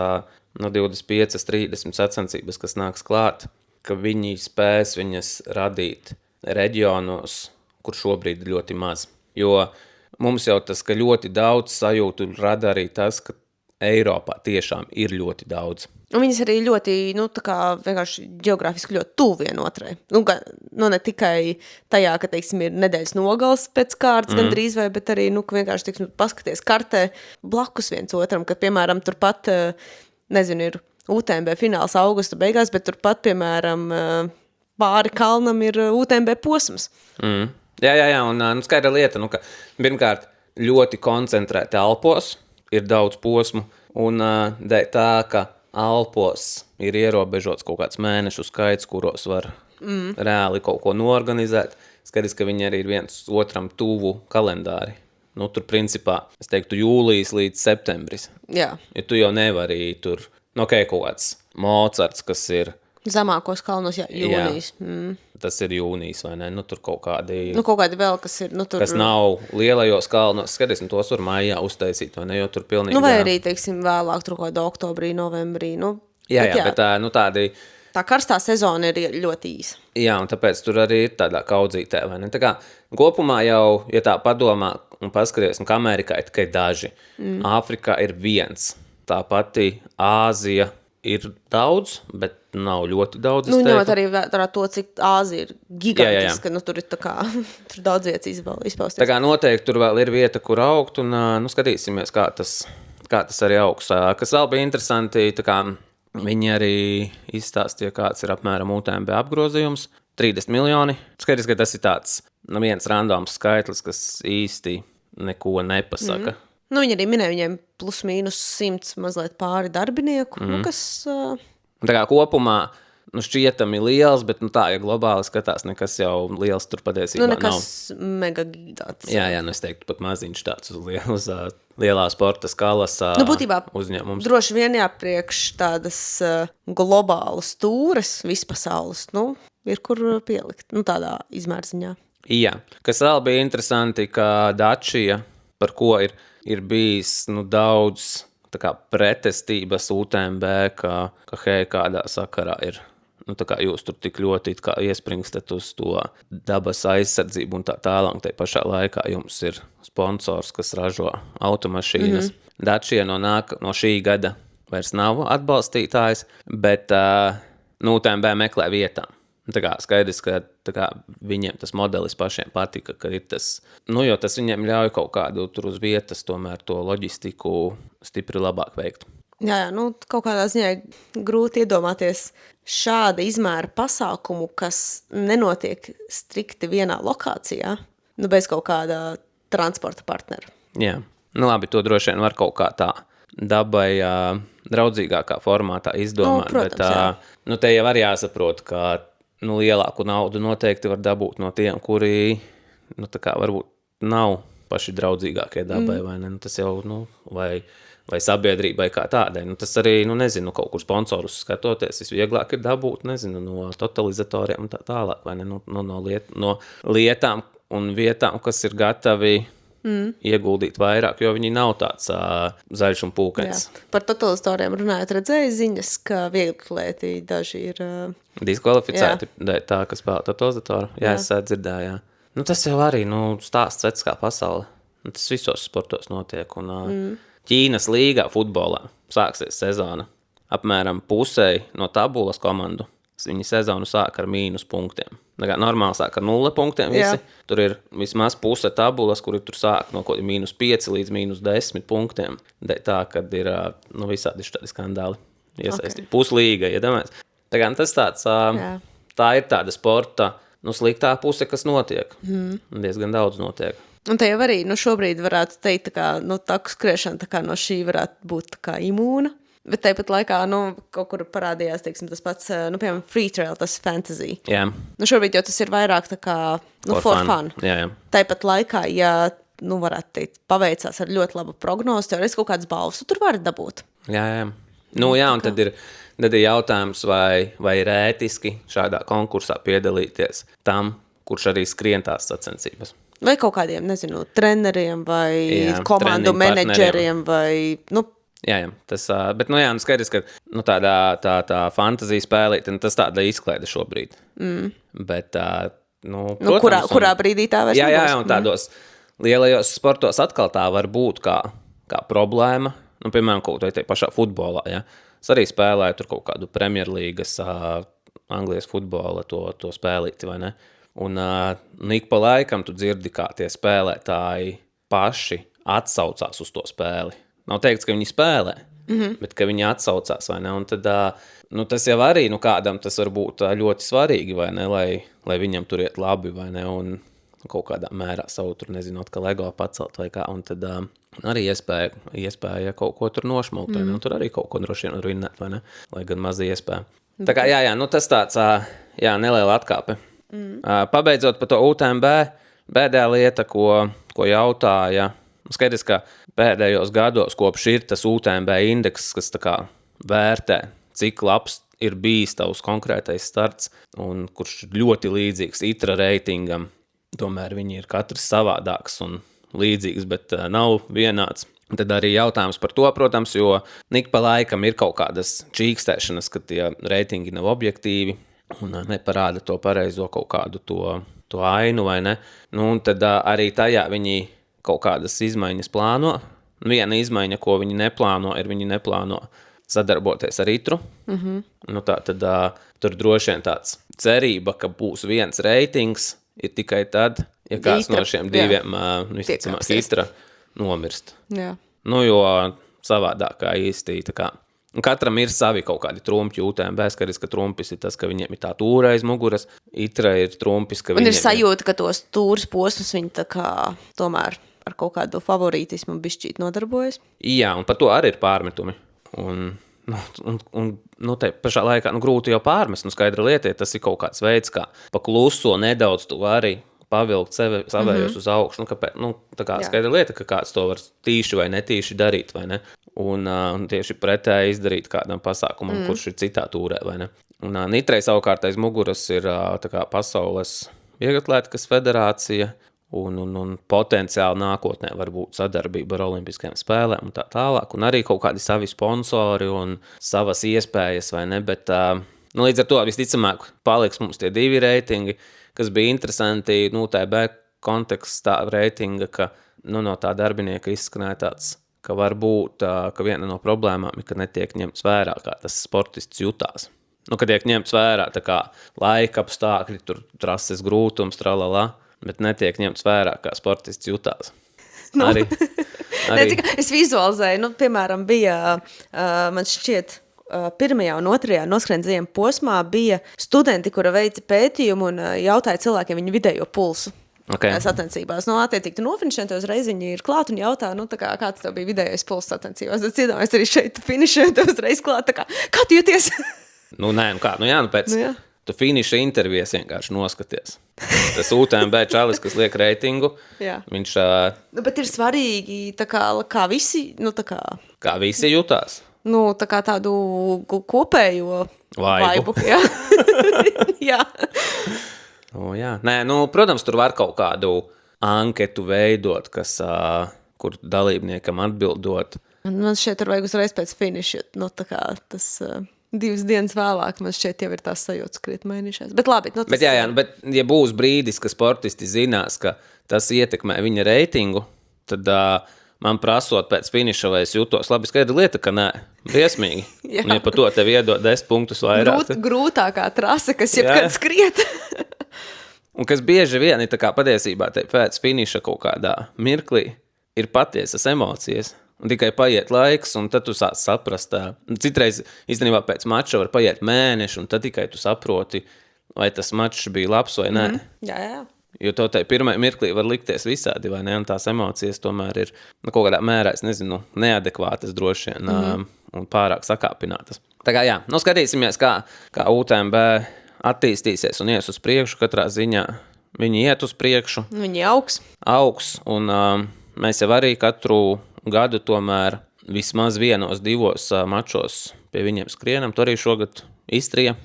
25-30 sacensības, kas nāks klāt, ka viņi spēs viņas radīt reģionos, kur šobrīd ir ļoti maz. Jo mums jau tas, ka ļoti daudz sajūtu rada arī tas, ka Eiropā tiešām ir ļoti daudz. Un viņas arī ļoti, vienkārši geogrāfiski ļoti tuvu vienotrai. Ne tikai tajā, ka, teiksim, ir nedēļas nogals pēc kārtas gandrīz vai, bet arī, ka vienkārši, teiksim, paskaties kartē blakus viens otram, ka, piemēram, turpat, ir UTMB fināls augusta beigās, bet turpat, piemēram, pāri kalnam ir UTMB posms. Jā, un skaidra lieta, ka pirmkārt ļoti koncentrēti Alpos, ir daudz posmu, un tā, ka Alpos ir ierobežots kaut kāds mēnešu skaits, kuros var reāli kaut ko norganizēt. Skaidrs, ka viņi arī ir viens otram tuvu kalendāri. Tur principā, es teiktu, jūlijas līdz septembris. Jā. Ja tu jau nevari tur, kaut kāds Mocarts, kas ir zemākos kalnos, jūnijas. Tas ir jūnijas, vai ne? Tur kaut kādi... kaut kādi vēl, kas ir... tur... Kas nav lielajos kalnos. Skaties, tos var maijā uztaisīt, vai ne? Jo tur pilnīgi... vai arī, teiksim, vēlāk tur kaut kādā oktobrī, novembrī. Bet tādi... Tā karstā sezona ir ļoti īsa. Jā, un tāpēc tur arī ir tādā kaudzītē, vai ne? Tā kā kopumā jau, ja tā padomā un paskaties, ka Amerikā ir tikai daži. Āfrikā ir viens. Tā pati Āzija ir daudz, bet nav ļoti daudz. Ņemot arī to, cik Āzija ir gigantiska, tur ir tā kā, tur daudz vietas izpausties. Tā kā noteikti tur vēl ir vieta, kur augt, un skatīsimies, kā tas arī augs. Kas vēl bija interesanti, tā kā viņi arī izstāstīja, kāds ir apmēram UTMB apgrozījums. 30 miljoni. Skaidrs, ka tas ir tāds viens randoms skaitlis, kas īsti neko nepasaka. Viņi arī minēja, viņiem plus mīnus 100 mazliet pāri darbinieku, kas... Tā kā kopumā šķietami liels, bet tā, ja globāli skatās, nekas jau liels tur patiesībā nav. Nekas mega tāds. Jā, es teiktu, pat maziņš tāds uz lielā sporta skalas būtībā, uzņēmums. Droši vien priekš tādas globālas tūres vispasaules, ir kur pielikt, tādā izmērziņā. Jā. Kas vēl bija interesanti, ka Dacia, par ko ir bijis daudz tā kā pretestības UTMB, ka hei, kādā sakarā ir, tā kā jūs tur tik ļoti iespringstat uz to dabas aizsardzību un tā tālāk, tai pašā laikā jums ir sponsors, kas ražo automašīnas. Dacia no šī gada vairs nav atbalstītājs, bet UTMB meklē vietām. Tā kā skaidrs, ka viņiem tas modelis pašiem patika, ka ir tas, jo tas viņiem ļauj kaut kādu tur uz vietas tomēr to loģistiku stipri labāk veikt. Jā, kaut kādā ziņā grūti iedomāties šāda izmēra pasākumu, kas nenotiek strikti vienā lokācijā, bez kaut kāda transporta partnera. Jā, labi, to droši vien var kaut kā tā dabai draudzīgākā formātā izdomāt, protams, bet te jau arī jāsaprot, ka lielāku naudu noteikti var dabūt no tiem, kuri, tā kā varbūt nav paši draudzīgākie dabai, vai ne? Nu, tas jau, vai sabiedrībai kā tādai. Nu, tas arī, nezinu, kaut kur sponsorus skatoties, visvieglāk ir dabūt, nezinu, no totalizatoriem un tā tālāk, vai ne? No lietām un vietām, kas ir gatavi ieguldīt vairāk, jo viņi nav tāds zaļš un pūkains. Jā. Par totalizatoriem runājot, redzēju ziņas, ka vieglieti daži ir... diskvalificēti tā, kas spēlē totalizatoru. Jā, es dzirdēju, jā. Nu, tas jau arī, stāsts vec kā pasaule. Tas visos sportos notiek. Un Ķīnas līgā futbolā sāksies sezona. Apmēram pusei no tabulas komandu. Viņi sezonu sāk ar mīnus punktiem. Normāli sāk ar 0 punktiem visi. Tur ir vismaz puse tabulas, kuri tur sāk no mīnus 5 līdz mīnus 10 punktiem. Tā, kad ir visādi šādi skandāli iesaistīti. Okay. Puslīga, iedomājies. Tas tāds, tā ir tāda sporta, sliktā puse, kas notiek. Diezgan daudz notiek. Un te jau arī, šobrīd varētu teikt, taku skriešana no šī varētu būt imūna. Bet tāpat laikā, kaut kur parādījās, teiksim, tas pats, piemēram, free trail, tas fantasy. Jā. Šobrīd jau tas ir vairāk tā kā, for fun. Jā. Tāpat laikā, ja, varētu teikt, paveicās ar ļoti labu prognozi, teorētiski kaut kāds balvas, tu tur vari dabūt. Jā. Un tad ir jautājums, vai ir ētiski šādā konkursā piedalīties tam, kurš arī skrien tās sacensības. Vai kaut kādiem, nezinu, treneriem vai komandu menedžeriem vai, Jā, tas, bet, skaidrs, ka tā fantazija spēlīt, tas tāda izklaide šobrīd. Bet, protams, kurā brīdī tā vairs nebūs? Jā, un tādos lielajos sportos atkal tā var būt kā problēma. Piemēram, kaut vai te pašā futbolā, ja. Es arī spēlēju tur kaut kādu Premjerlīgas, Anglijas futbola to spēlīti, vai ne? Un ik pa laikam tu dzirdi, kā tie spēlētāji paši atsaucās uz to spēli. Nav teikts, ka viņi spēlē, bet ka viņi atsaucās, vai ne? Un tad, tas jau arī, kādam tas var būt ļoti svarīgi, vai ne? Lai viņam tur iet labi, vai ne? Un kaut kādā mērā savu tur, nezinu, atkal ego pacelt vai kā. Un tad arī iespēja kaut ko tur nošmalt, vai ne? Un tur arī kaut ko droši vien var vinnēt, vai ne? Lai gan maza iespēja. Tā kā, tas tāds, neliela atkāpe. Pabeidzot par to UTMB, bēdējā lieta, ko jautāja, skaidrs, ka pēdējos gados, kopš ir tas UTMB indeks, kas tā kā vērtē, cik labs ir bijis tavs konkrētais starts, un kurš ļoti līdzīgs ITRA reitingam. Tomēr viņi ir katrs savādāks un līdzīgs, bet nav vienāds. Tad arī jautājums par to, protams, jo ik pa laikam ir kaut kādas čīkstēšanas, ka tie reitingi nav objektīvi un neparāda to pareizo kaut kādu to ainu, vai ne? Un tad arī tajā viņi kaut kādas izmaiņas plāno. Viena izmaiņa, ko viņi neplāno, ir viņi neplāno sadarboties ar ITRU. Tad tur droši vien tāds cerība, ka būs viens reitings, ir tikai tad, ja kāds no šiem diviem, visticamāk, ITRA nomirst. Jā. Jo savādākā īsti, tā kā. Un katram ir savi kaut kādi trumpi UTMB, skaidrs, ka trumpis ir tas, ka viņiem ir tā tūra aiz muguras, ITRA ir trumpis, ka viņiem ir sajūta, ka tos tūras posmus viņi tā kā tomēr ar kaut kādu favorītismu bišķīt nodarbojas. Jā, un par to arī ir pārmetumi. Un te pašā laikā grūti jau pārmest, skaidra lieta, ja tas ir kaut kāds veids, kā pa kluso nedaudz tu vari pavilkt savējos uz augšu. Tā kā skaidra lieta, ka kāds to var tīši vai netīši darīt, vai ne? Un tieši pretēji izdarīt kādam pasākumam, kurš ir citā tūrē, vai ne? Un Nitrai savukārt aiz muguras ir tā kā Pasaules vieglatlētikas federācija, un potenciāli nākotnē var būt sadarbība ar olimpiskajām spēlēm un tā tālāk, un arī kaut kādi savi sponsori un savas iespējas, vai ne, bet līdz ar to visticamāk paliks mums tie divi reitingi, kas bija interesanti, UTB kontekstā reitinga, ka no tā darbinieka izskanēja tāds, ka var būt, ka viena no problēmām ir, ka netiek ņemts vērā, kā tas sportists jutās. Kad tiek ņemts vērā tā kā laika apstākļi, tur trases grūtums, tralalā, bet netiek ņemts vērā, kā sportists jutās. Arī. Es vizualizēju, piemēram, bija, man šķiet, pirmajā un otrajā noskrēndzījuma posmā bija studenti, kura veica pētījumu un jautāja cilvēkiem viņu vidējo pulsu. Sacensībās. Attiecīgi, tu nofinišēji, tev uzreiz viņi ir klāt un jautā, kāds tev bija vidējais pulss sacensībās. Tad iedomājies arī šeit, tu finišēji, tev uzreiz klāt, kā tu jūties? Pēc tu finiša intervijas vienkārši noskaties. Tas UTMB čalis, kas liek reitingu, Jā. viņš, Bet ir svarīgi, kā visi, kā visi jutās. Tā kā tādu kopējo Vaibu. Jā. Jā. Jā. Nē, protams, tur var kaut kādu anketu veidot, kur dalībniekam atbildot. Man šķiet, tur vajag uzreiz pēc finiša. Tas 2 dienas vēlāk, man šķiet, jau ir tās sajūtas krietni mainījušās. Bet labi. Bet bet ja būs brīdis, ka sportisti zinās, ka tas ietekmē viņa reitingu, tad man prasot pēc finiša, vai es jūtos labi, skaidra lieta, ka nē, briesmīgi. Un ja par to tev iedod 10 punktus vairāk. Grūtākā trase, kas jebkad skriet. Un kas bieži vien ir patiesībā pēc finiša kaut kādā mirklī ir patiesas emocijas. Un tikai paiet laiks, un tad tu sāc saprast. Citreiz, īstenībā, pēc mača var paiet mēneši, un tad tikai tu saproti, vai tas mačs bija labs vai nē. Jā. Jo to pirmajā mirklī var likties visādi, vai ne? Un tās emocijas tomēr ir kaut kādā mērā, es nezinu, neadekvātas droši vien un pārāk sakāpinātas. Tā kā jā, skatīsimies, kā UTMB attīstīsies un ies uz priekšu. Katrā ziņā viņi iet uz priekšu. Viņi augs. Un mēs jau arī katru gadu tomēr vismaz 1-2 mačos pie viņiem skrienam. Tu arī šogad Istrija.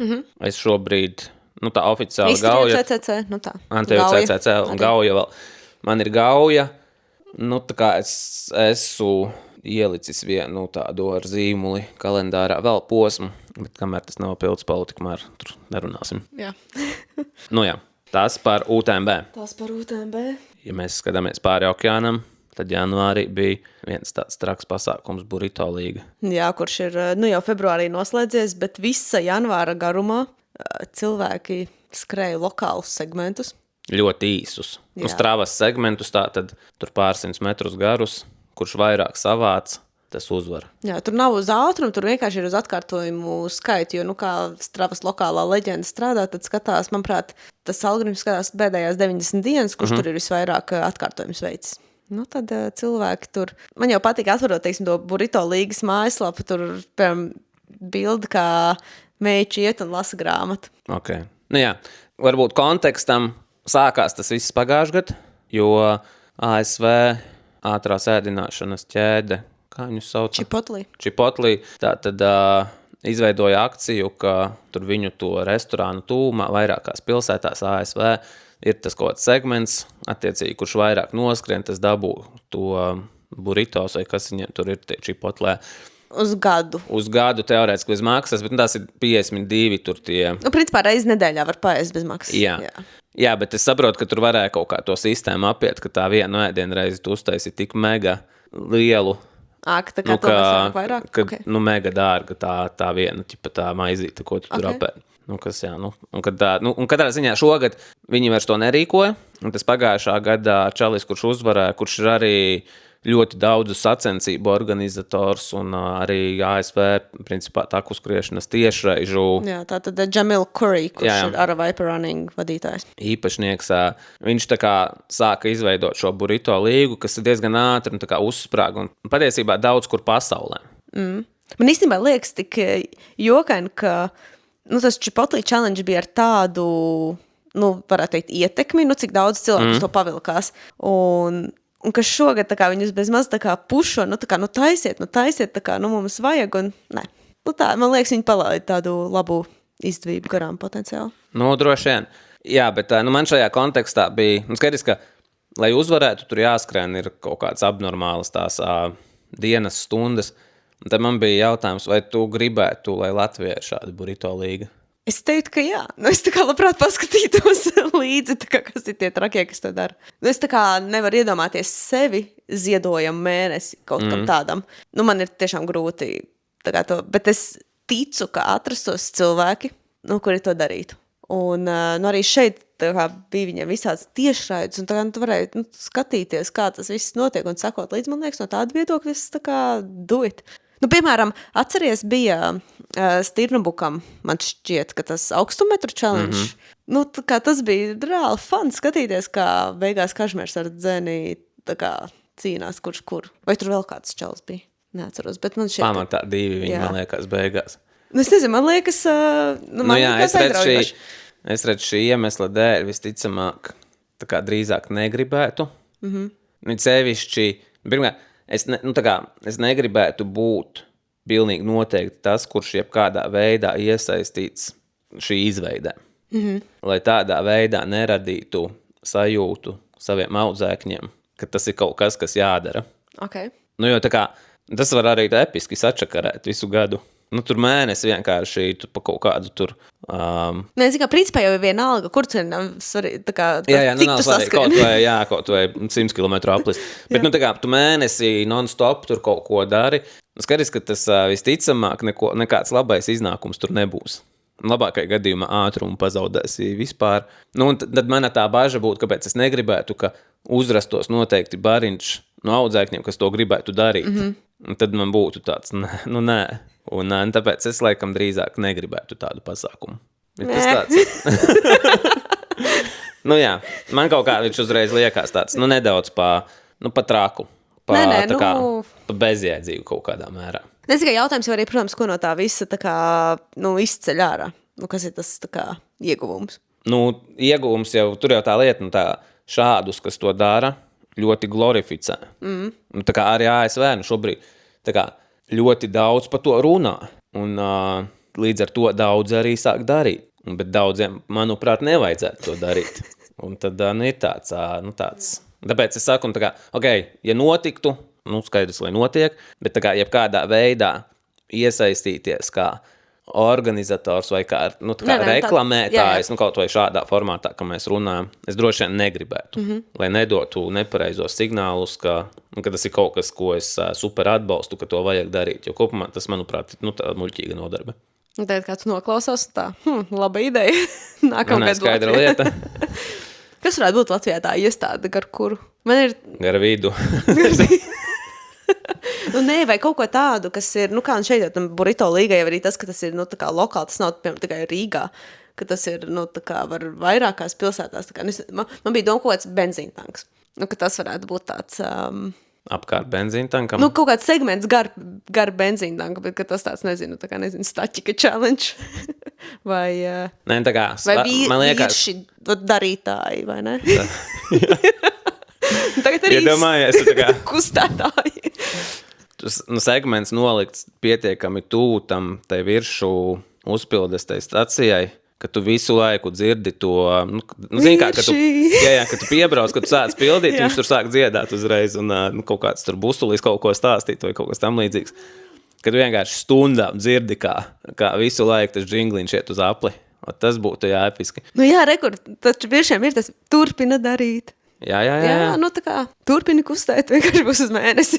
Es šobrīd, tā oficiāli Gauja. Istrija, CCC, tā. Tev CCC un Gauja vēl. Man ir Gauja. Tā kā es esmu ielicis vienu tādu ar zīmuli kalendārā vēl posmu, bet kamēr tas nav pildspalvu, tikmēr tur nerunāsim. Jā. Jā, tas par UTMB. Tas par UTMB. Ja mēs skatāmies pāri okeānam, tad janvārī bija viens tāds traks pasākums Burrito līga. Jā, kurš ir jau februārī noslēdzies, bet visa janvāra garumā cilvēki skrēja lokālus segmentus. Ļoti īsus. Stravas segmentus, tātad tur pārsimts metrus garus, kurš vairāk savāc, tas uzvar. Jā, tur nav uz ātrumu, tur vienkārši ir uz atkārtojumu skaitu, jo, kā Stravas lokālā leģenda strādā, tad skatās, manuprāt, tas algoritms skatās pēdējās 90 dienas, kurš tur ir visvairāk atkārtojums veids. Tad cilvēki tur, man jau patīk atvarot, to Burrito līgas mājaslapu, tur, piemēram, bildi, kā meiči iet un lasa grāmatu. Ok. Jā, varbūt kontekstam sākās tas viss pagājušajā gadā, jo ASV ātrās ēdināšanas ķēde, kā viņu sauc? Chipotle. Tātad izveidoja akciju, ka tur viņu to restorānu tūmā vairākās pilsētās ASV ir tas kaut kāds segments, attiecīgi, kurš vairāk noskrien, tas dabū to burritos, vai kas viņiem tur ir tie Chipotle. Uz gadu. Uz gadu teorētiski bez maksas, bet tās ir 52 tur tie. Principā reizi nedēļā var paēst bez maksas. Jā, bet es saprotu, ka tur varēja kaut kā to sistēmu apiet, ka tā vienu ēdienu reizi tu uztaisi tik mega lielu. Tā kā tomēr vairāk? Kad, mega dārga tā viena, tā maizīte, ko tu tur apēd. Un katrā ziņā šogad viņi vairs to nerīkoja, un tas pagājušā gadā čalis, kurš uzvarēja, kurš ir arī ļoti daudzu sacensību organizators un arī ASV, principā, taku skriešanas tiešreižu. Jā, tātad Jamil Curry, kurš ir Ara Viper Running vadītājs. Īpašnieks, viņš sāka izveidot šo Burrito līgu, kas ir diezgan ātri un uzsprāga un patiesībā daudz kur pasaulē. Man īstenībā liekas tik jokaini, ka tas Chipotle challenge bija ar tādu, varētu teikt, ietekmi, cik daudz cilvēku to pavilkās. Un ka šogad viņus bezmaz pušo, taisiet, mums vajag, un nē. Man liekas, viņi palaida tādu labu izdevību garām potenciāli. Droši vien. Jā, bet man šajā kontekstā bija, skaidrs, ka, lai uzvarētu, tur jāskrien ir kaut kāds abnormāls tās dienas stundas. Un tad man bija jautājums, vai tu gribētu, lai Latvijā ir šāda Burrito līga? Es teiktu, ka jā. Es labprāt paskatītos līdzi, kas ir tie trakie, kas to dara. Es nevaru iedomāties sevi ziedojamu mēnesi kaut kam tādam. Man ir tiešām grūti to, bet es ticu, ka atrastos cilvēki, kuri to darītu. Un arī šeit bija viņiem visāds tiešraides, un tu varēji skatīties, kā tas viss notiek, un sakot līdz, man liekas, no tāda viedokļa es do it. Piemēram, atceries, bija Stirnabukam, man šķiet, ka tas augstumetru challenge. Tas bija reāli fun skatīties, kā beigās Kažmērs ar dzeni cīnās, kurš kur. Vai tur vēl kāds čals bija? Neatceros, bet man šķiet. Pamatā 2 viņi, man liekas, beigās. Nu, es nezinu, man liekas, es redzu šī iemesla dēļ visticamāk, tā kā drīzāk negribētu. Sevišķi, pirmkārt, es negribētu būt pilnīgi noteikti tas, kurš jebkādā veidā iesaistīts šī izveidē. Lai tādā veidā neradītu sajūtu saviem audzēkņiem, ka tas ir kaut kas, kas jādara. Okay. Nu, jo tā kā, tas var arī episki sačakarēt visu gadu. Nu, tur mēnesi vienkārši tu pa kaut kādu tur... Nē, es kā principā jau ir vienalga, kur tu svarīgi, tā kā, jā, cik tu saskrien. Kaut vai 100 km aplis. Bet, nu, tā kā, tu mēnesi non-stop tur kaut ko dari, skaties, ka tas visticamāk nekāds labais iznākums tur nebūs. Labākajā gadījumā ātrumu pazaudēsi vispār. Nu, un tad mana tā baža būtu, kāpēc es negribētu, ka uzrastos noteikti bariņš no audzēkņiem, kas to gribētu darīt. Un tad man būtu tāds, nē. Un tāpēc es laikam drīzāk negribētu tādu pasākumu. Tas tāds. Nu jā, man kaut kā viņš uzreiz liekas tāds, nedaudz pa traku. Pa bezjēdzīgu kaut kādā mērā. Es tikai jautājums jau arī, protams, ko no tā visa tā kā, izceļ ārā. Kas ir tas tā kā ieguvums? Ieguvums jau, tur jau tā lieta, šādus, kas to dara, ļoti glorificē. Tā kā arī ASV šobrīd tā kā ļoti daudz par to runā. Un līdz ar to daudz arī sāk darīt. Bet daudziem, manuprāt, nevajadzētu to darīt. Un tad ir tāds. Tāpēc es saku, ja notiktu, skaidrs, lai notiek, bet tā kā jebkādā veidā iesaistīties kā organizators vai kā reklamētājs, kaut vai šādā formātā, kā mēs runājam, es droši vien negribētu, lai nedotu nepareizos signālus, ka tas ir kaut kas, ko es super atbalstu, ka to vajag darīt, jo kopumā tas, manuprāt, ir tā muļķīga nodarbe. Un tad kāds noklausās tā, laba ideja. Nākamgad skaidra lieta. Kas varētu būt Latvijā tā iestāde, gar kuru? Gar vidu. Nē, vai kaut ko tādu, kas ir, kā un šeit, burrito līga jau arī tas, ka tas ir, tā kā lokāli, tas nav, piemēram, tikai Rīgā, ka tas ir, tā kā var vairākās pilsētās, tā kā, man bija doma kaut kāds benzīntanks, ka tas varētu būt tāds... Apkārt benzīntankam? Kaut kāds segments gar benzīntanka, bet ka tas tāds, nezinu, staķika challenge, vai... Nē, tā kā... Vai vīrši darītāji, vai ne? Tagad arī iedomājies, tā kā... kustētāji. Segments nolikts pietiekami tuvu tam tai viršu uzpildes tai stacijai, ka tu visu laiku dzirdi to, zini kā, ka tu piebrauc, ka tu sāc pildīt, viņš tur sāk dziedāt uzreiz un kaut kāds tur busulīs kaut ko stāstīt vai kaut kas tam līdzīgs. Kad tu vienkārši stundām dzirdi, kā visu laiku tas džingliņš iet uz apli. Tas būtu episki. Jā, taču viešiem ir tas turpina darīt. Jā. Tā kā turpini kustēt, vienkārši būs uz mēnesi.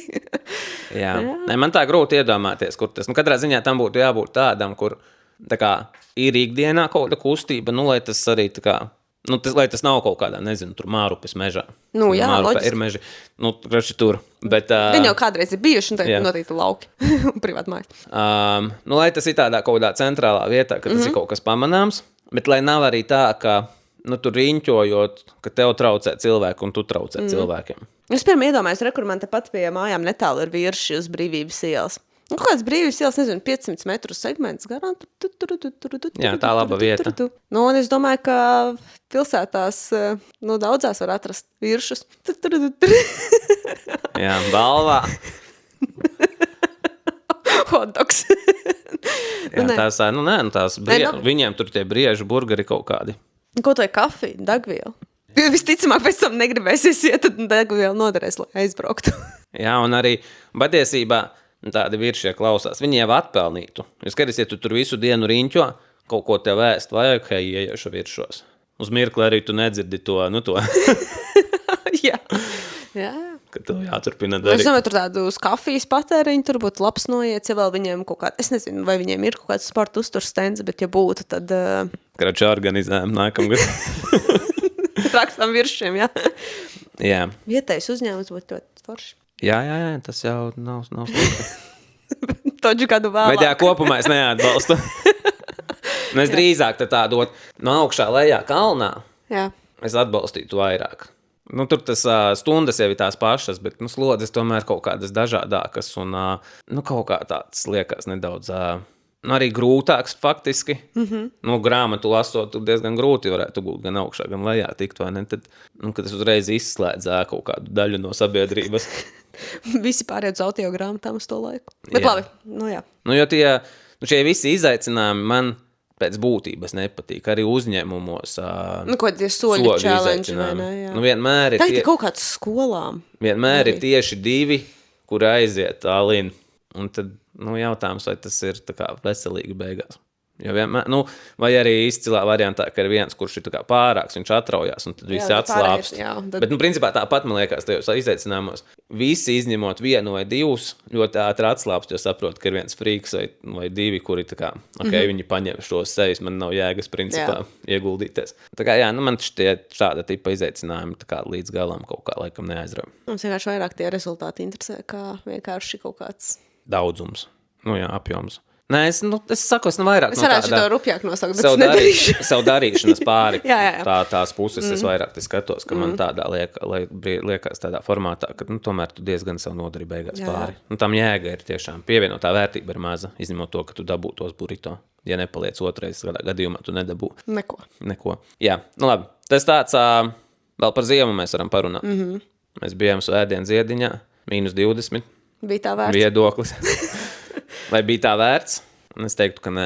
Jā. Nē, man tā grūti iedomāties, kur tas, katrā ziņā tam būtu jābūt tādam, kur tā kā ir ikdienā kaut kāda kustība, lai tas arī tā kā, lai tas nav kaut kādā, nezinu, tur Mārupes mežā. Jā, Mārupē ir meži, raši tur, bet... Viņi jau kādreiz ir bijuši, un tagad noteikti lauki, privāti mājas. Lai tas ir tādā kaut kādā centrālā vietā, ka tas ir kaut kas pamanāms, bet lai nav arī tā, ka tu riņķojot, ka tev traucē cilvēku un tu traucē cilvēkiem. Es pirmā iedomājos, kur man tepat pie mājām netālu ir virši uz Brīvības ielas. Kāds Brīvības ielas, nezinu, 500 metru segments garām. Jā, tā laba vieta. Un es domāju, ka pilsētās daudzās var atrast viršus. Jā, balvā. Hotdogs. Jā, viņiem tur tie briežu burgeri kaut kādi. Ko to ir kafija, degviela? Visticamāk, pēc tam negribēsies iet, tad degviela noderēs, lai aizbrauktu. Jā, un arī patiesībā tādi viršie klausās. Viņi jau atpelnītu. Jūs skaties, ja tu tur visu dienu riņķo, kaut ko tev ēst, vajag, ieiešu viršos. Uz mirkli arī tu nedzirdi to. Jā. Ka tev jāturpina darīt. Es domāju, tur tādu uz kafijas patēriņu, tur būtu labs noiets, ja vēl viņiem kaut kāds, es nezinu, vai viņiem ir kaut kāds sporta uzturs stends, bet ja būtu, tad... Kraču organizējam nākamgad. Rakstam viršiem, jā. Jā. Vietējais uzņēmums būtu ļoti forši. Jā, tas jau nav slikti. Toģu kādu vēlāk. Bet jā, kopumā es neatbalstu. Es drīzāk tā dot no augšā lejā kalnā. Jā. Es atbalstītu vairāk. Tur tas stundas jau ir tās pašas, bet slodzes tomēr kaut kādas dažādākas un kaut kā tāds liekas nedaudz Nu, arī grūtāks faktiski. Nu, grāmatu lasot, tu diezgan grūti varētu būt gan augšā, gan lejā tikt, vai ne? Tad, kad es uzreiz izslēdzā kaut kādu daļu no sabiedrības. Visi pārējot uz audiogrāmatām uz to laiku. Bet labi, jā. Nu, jo šie visi izaicinājumi man pēc būtības nepatīk. Arī uzņēmumos. Ko tie soļu challenge, vai ne? Jā. Nu, vienmēr ir Tagad kaut kāds skolām. Vienmēr ir tieši 2, kur aiziet tālin. Un tad, jautājums, vai tas ir tā kā veselīgi beigās. Jo vienmēr, vai arī izcilā variantā, ka ir viens, kurš ir tā kā pārāks, viņš atraujās, un tad visi atslāpst. Bet, principā tāpat, man liekas, tajos izaicinājumos, visi izņemot 1 vai 2, ļoti ātri atslāpst, jo saprot, ka ir viens frīks vai 2, kuri tā kā, viņi paņem šos sevis, man nav jēgas, principā, ieguldīties. Tā kā, man šāda tipa izaicinājumi tā kā līdz galam kaut kā laikam neaizrauj. Mums vienkārši vairāk tie rezultāti interesē, kā vienkārši kaut kāds daudzums, apjoms. Nē, es saku, es vairāk es varētu šito rupjāk nosaukt, bet es nedarīšu. Savu darīšanas pāri. jā. Tās puses es vairāk skatos, ka man tādā liekas tādā formātā, ka tomēr tu diezgan savu nodari beigās pāri. Tam jēga ir tiešām pievienotā vērtība ir maza, izņemot to, ka tu dabū tos burrito. Ja nepaliec otrais gadījumā, tu nedabū. Neko. Jā, labi. Tas tāds, vēl par ziemu mēs varam parunāt. Mēs bijām svētdien Ziediņā, -20. Bija tā vērts. Viedoklis. Vai bija tā vērts? Es teiktu, ka nē.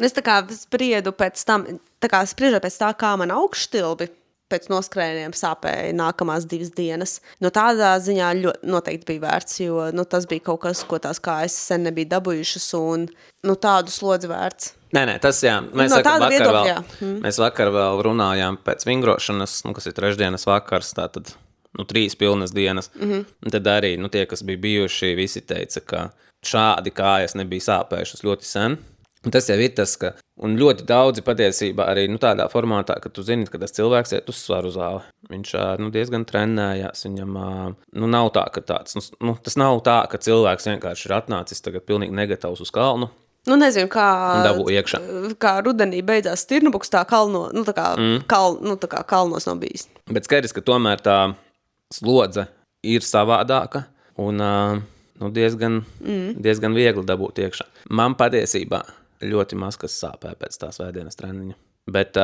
Es tā kā spriedu pēc tam, spriežot pēc tā, kā man augštilbi pēc noskrējieniem sāpēja nākamās 2 dienas. No tādā ziņā noteikti bija vērts, jo tas bija kaut kas, ko tās kājas sen nebija dabūjušas un tādu slodzi vērts. Nē, tas jā. Mēs vakar vēl runājām pēc vingrošanas, kas ir trešdienas vakars, tātad 3 pilnas dienas. Tad arī tie, kas bija bijuši, visi teica, ka šādi kājas nebija sāpējušas ļoti sen. Un tas jau ir tas, ka un ļoti daudzi patiesībā arī tādā formātā, ka tu zini, ka tas cilvēks iet uz svaru zāli. Viņš diezgan trenējās, viņam nav tā, ka tāds, tas nav tā, ka cilvēks vienkārši ir atnācis tagad pilnīgi negatavs uz kalnu. Nezinu, dabū iekšā. Kā rudenī beidzās Stirnbuks, tā kalno, kā kalnos nav bijis. Bet skaidrs, ka tomēr tā slodze ir savādāka un diezgan viegli dabūt iekšā. Man patiesībā ļoti maz kas sāpē pēc tās svētdienas treniņa, bet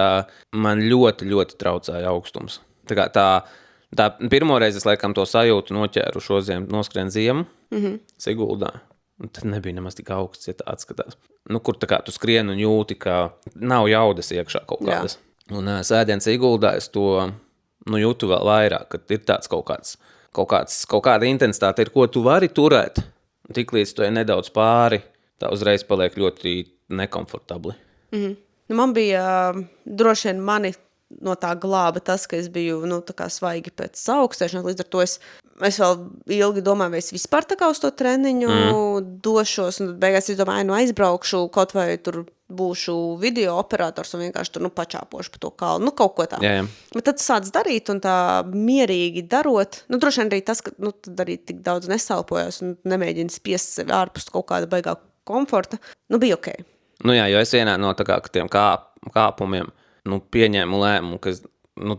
man ļoti, ļoti traucēja augstums. Tā pirmoreiz es laikam to sajūtu noķēru šo ziemu, noskrien ziemu Siguldā. Un tad nebija nemaz tik augsts, ja tā atskatās. Kur tā kā tu skrien un jūti, ka nav jaudas iekšā kaut kādas. Jā. Un svētdien Siguldā es to jūtu vēl vairāk, kad ir tāds kaut kāda intensitāte ir, ko tu vari turēt. Tiklīdz tu nedaudz pāri, tā uzreiz paliek ļoti nekomfortabli. Man bija droši vien mani no tā glāba tas, ka es biju tā kā svaigi pēc augstēšanas, līdz ar to es vēl ilgi domāju, vai es vispār tā kā uz to treniņu došos, un beigās es domāju, aizbraukšu, kaut vai tur būšu video operators un vienkārši tur pačāpošu pa to kalnu, kaut ko tā. Jā. Bet tad tu sāc darīt un tā mierīgi darot, droši vien arī tas, ka tad arī tik daudz nesalpojās un nemēģini spiest sevi ārpus kaut kāda baigā komforta, bija ok. Jā, jo es vienā no tiem kāpumiem pieņēmu lēmumu, ka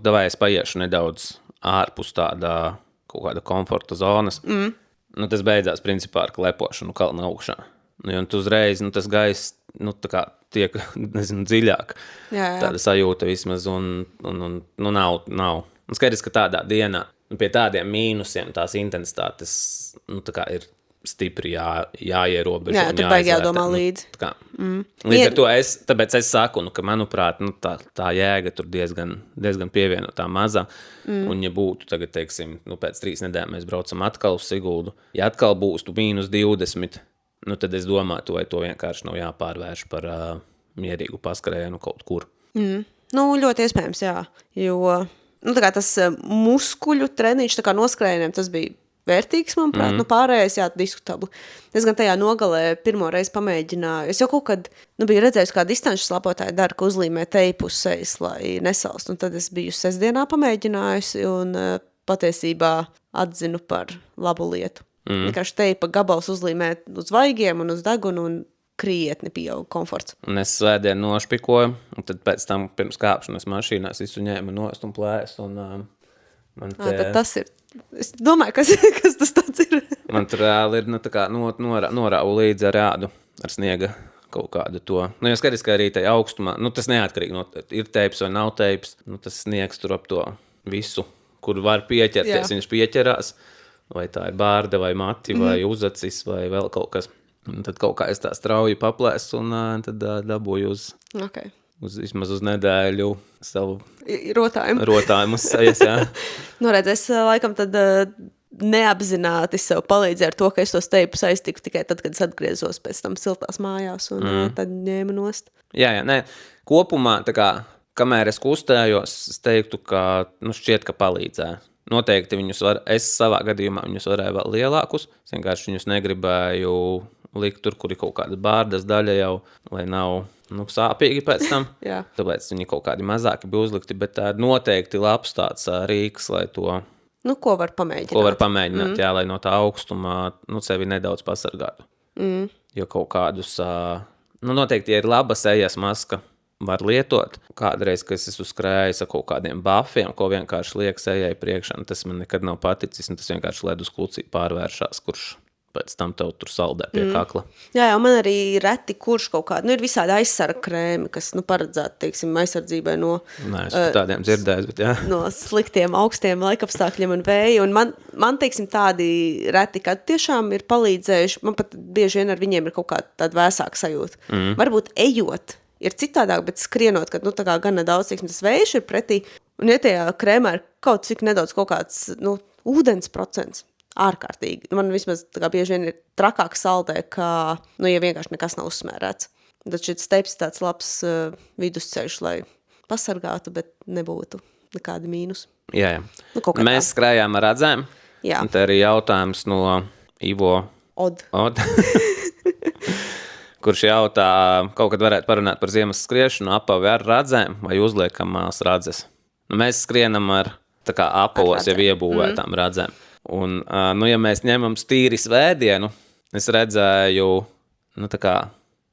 davai es paiešu nedaudz ārpus tādā kaut kāda komforta zonas. Tas beidzās principā ar klepošanu kalna augšā. Un tu uzreiz, tas gaiss, tā kā tiek, nezinu, dziļāk. Jā. Tāda sajūta vismaz, un nav. Un skaidrs, ka tādā dienā, pie tādiem mīnusiem tās intensitātes, tā kā ir stipri jāierobežo. Jā, tur baigi jādomā līdzi. Līdz ar to tāpēc es saku, ka manuprāt, tā jēga tur diezgan pievienotā mazā. Un ja būtu tagad, teiksim, pēc 3 nedēļām mēs braucam atkal uz Siguldu, ja atkal būs -20, tad es domāju, vai to vienkārši nav jāpārvērš par mierīgu paskrējienu kaut kur. Ļoti iespējams, jā. Jo tā kā tas muskuļu treniņš, tā kā noskrējieniem, tas bija vērtīgs, manuprāt, pārējais, jā, diskutabli. Es gan tajā nogalē pirmo reizi pamēģināju. Es jau kaut kad biju redzējusi, kā distanču slapotāji dara, ka uzlīmē teipu uz sejas, lai nesalst. Un tad es biju sestdienā pamēģinājusi un patiesībā atzinu par labu lietu. Vienkārši teipa gabals uzlīmē uz vaigiem un uz degunu un krietni pieauga komforts. Un es svētdien nošpikoju, un tad pēc tam pirms kāpšanas mašīnās visu ņēmu nost un plēs. Tad tas ir. Es domāju, kas tas tāds ir. Man tur reāli ir norāvu līdzi ar ādu, ar sniega kaut kādu to. Nu, jau skaties, ka arī tajā augstumā, nu, tas neatkarīgi no, ir teips vai nav teips, nu, tas sniegs tur ap to visu, kur var pieķerties, viņš pieķerās, vai tā ir bārda, vai mati, vai uzacis, vai vēl kaut kas. Un tad kaut kā es tā strauji paplēsu un tad dabūju vismaz uz nedēļu savu rotājumu uz sejas, jā. Nu, redz, es laikam tad neapzināti sev palīdzēju ar to, ka es to steipu saiztiku tikai tad, kad es atgriezos pēc tam siltās mājās un tad ņēmu nost. Jā, nē, kopumā, tā kā, kamēr es kustējos, es teiktu, ka, nu, šķiet, ka palīdzēja. Noteikti es savā gadījumā viņus varēju vēl lielākus, es vienkārši viņus negribēju likt tur, kur ir kaut kāda bārdas daļa jau, lai nav, nu, sāpīgi pēc tam. Tāpēc viņi kaut kādi mazāki bija uzlikti, bet noteikti labs tāds rīks, lai to... Nu, ko var pamēģināt. Ko var pamēģināt, jā, lai no tā augstumā, nu, sevi nedaudz pasargātu. Jo kaut kādus, nu, noteikti, ja ir laba sejas maska, var lietot. Kādreiz, kad es esmu skrējis ar kaut kādiem buffiem, ko vienkārši liek sejai priekšā, tas man nekad nav paticis, un tas vienkārši ledus klucī pārvēršās, kurš pēc tam tev tur saldē pie kakla. Jā, man arī reti kurš kaut kādu, nu, ir visādi aizsarga krēmi, kas, nu, paredzēti, teiksim, aizsardzībai no... Nē, es par tādiem dzirdējis, bet jā. No sliktiem, augstiem laikapstākļiem un vēju, un man, teiksim, tādi reti, kad tiešām ir palīdzējuši, man pat bieži vien ar viņiem ir kaut kāda tāda vēsāka sajūta. Varbūt ejot ir citādāk, bet skrienot, kad, nu, tā kā gana daudz, teiksim, tas vējš ir pretī, un ja tajā krēmā ir kaut cik nedaudz kaut kāds, nu, ūdens procents, ārkārtīgi. Man vismaz tā kā bieži vien ir trakāk saldē, ka, nu, ja vienkārši nekas nav uzsmērēts. Tad šis steips tāds labs vidusceļš, lai pasargātu, bet nebūtu nekādi mīnus. Jā. Nu, mēs skrējām ar radzēm. Jā. Un te arī jautājums no Ivo Od. Kurš jautā, kaut kad varētu parunāt par ziemas skriešanu, apavi ar radzēm vai uzliekamās radzes. Nu, mēs skrienam ar tā kā apavos jau iebūvētām radzēm. Un, nu, ja mēs ņemam stīri svētdienu, es redzēju, nu, tā kā,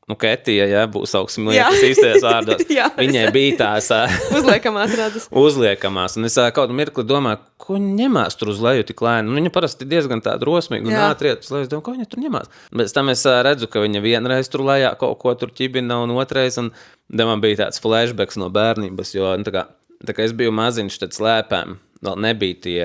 nu, Ketija, ja, būs augsim liekas īstajās vārdos. Viņai bija tās uzliekamās radzes. Uzliekamās. Un es kaut mirkli domāju, ko viņa ņemās tur uz leju tik lēni. Nu, viņa parasti diezgan tā drosmīgi un ātriet uz leju. Es domāju, ko viņa tur ņemās. Bet tam es redzu, ka viņa vienreiz tur lejā kaut ko tur ķibina un otrais. Un man bija tāds flashbacks no bērnības, jo tā kā es biju maziņš, tad slēpēm vēl nebija tie...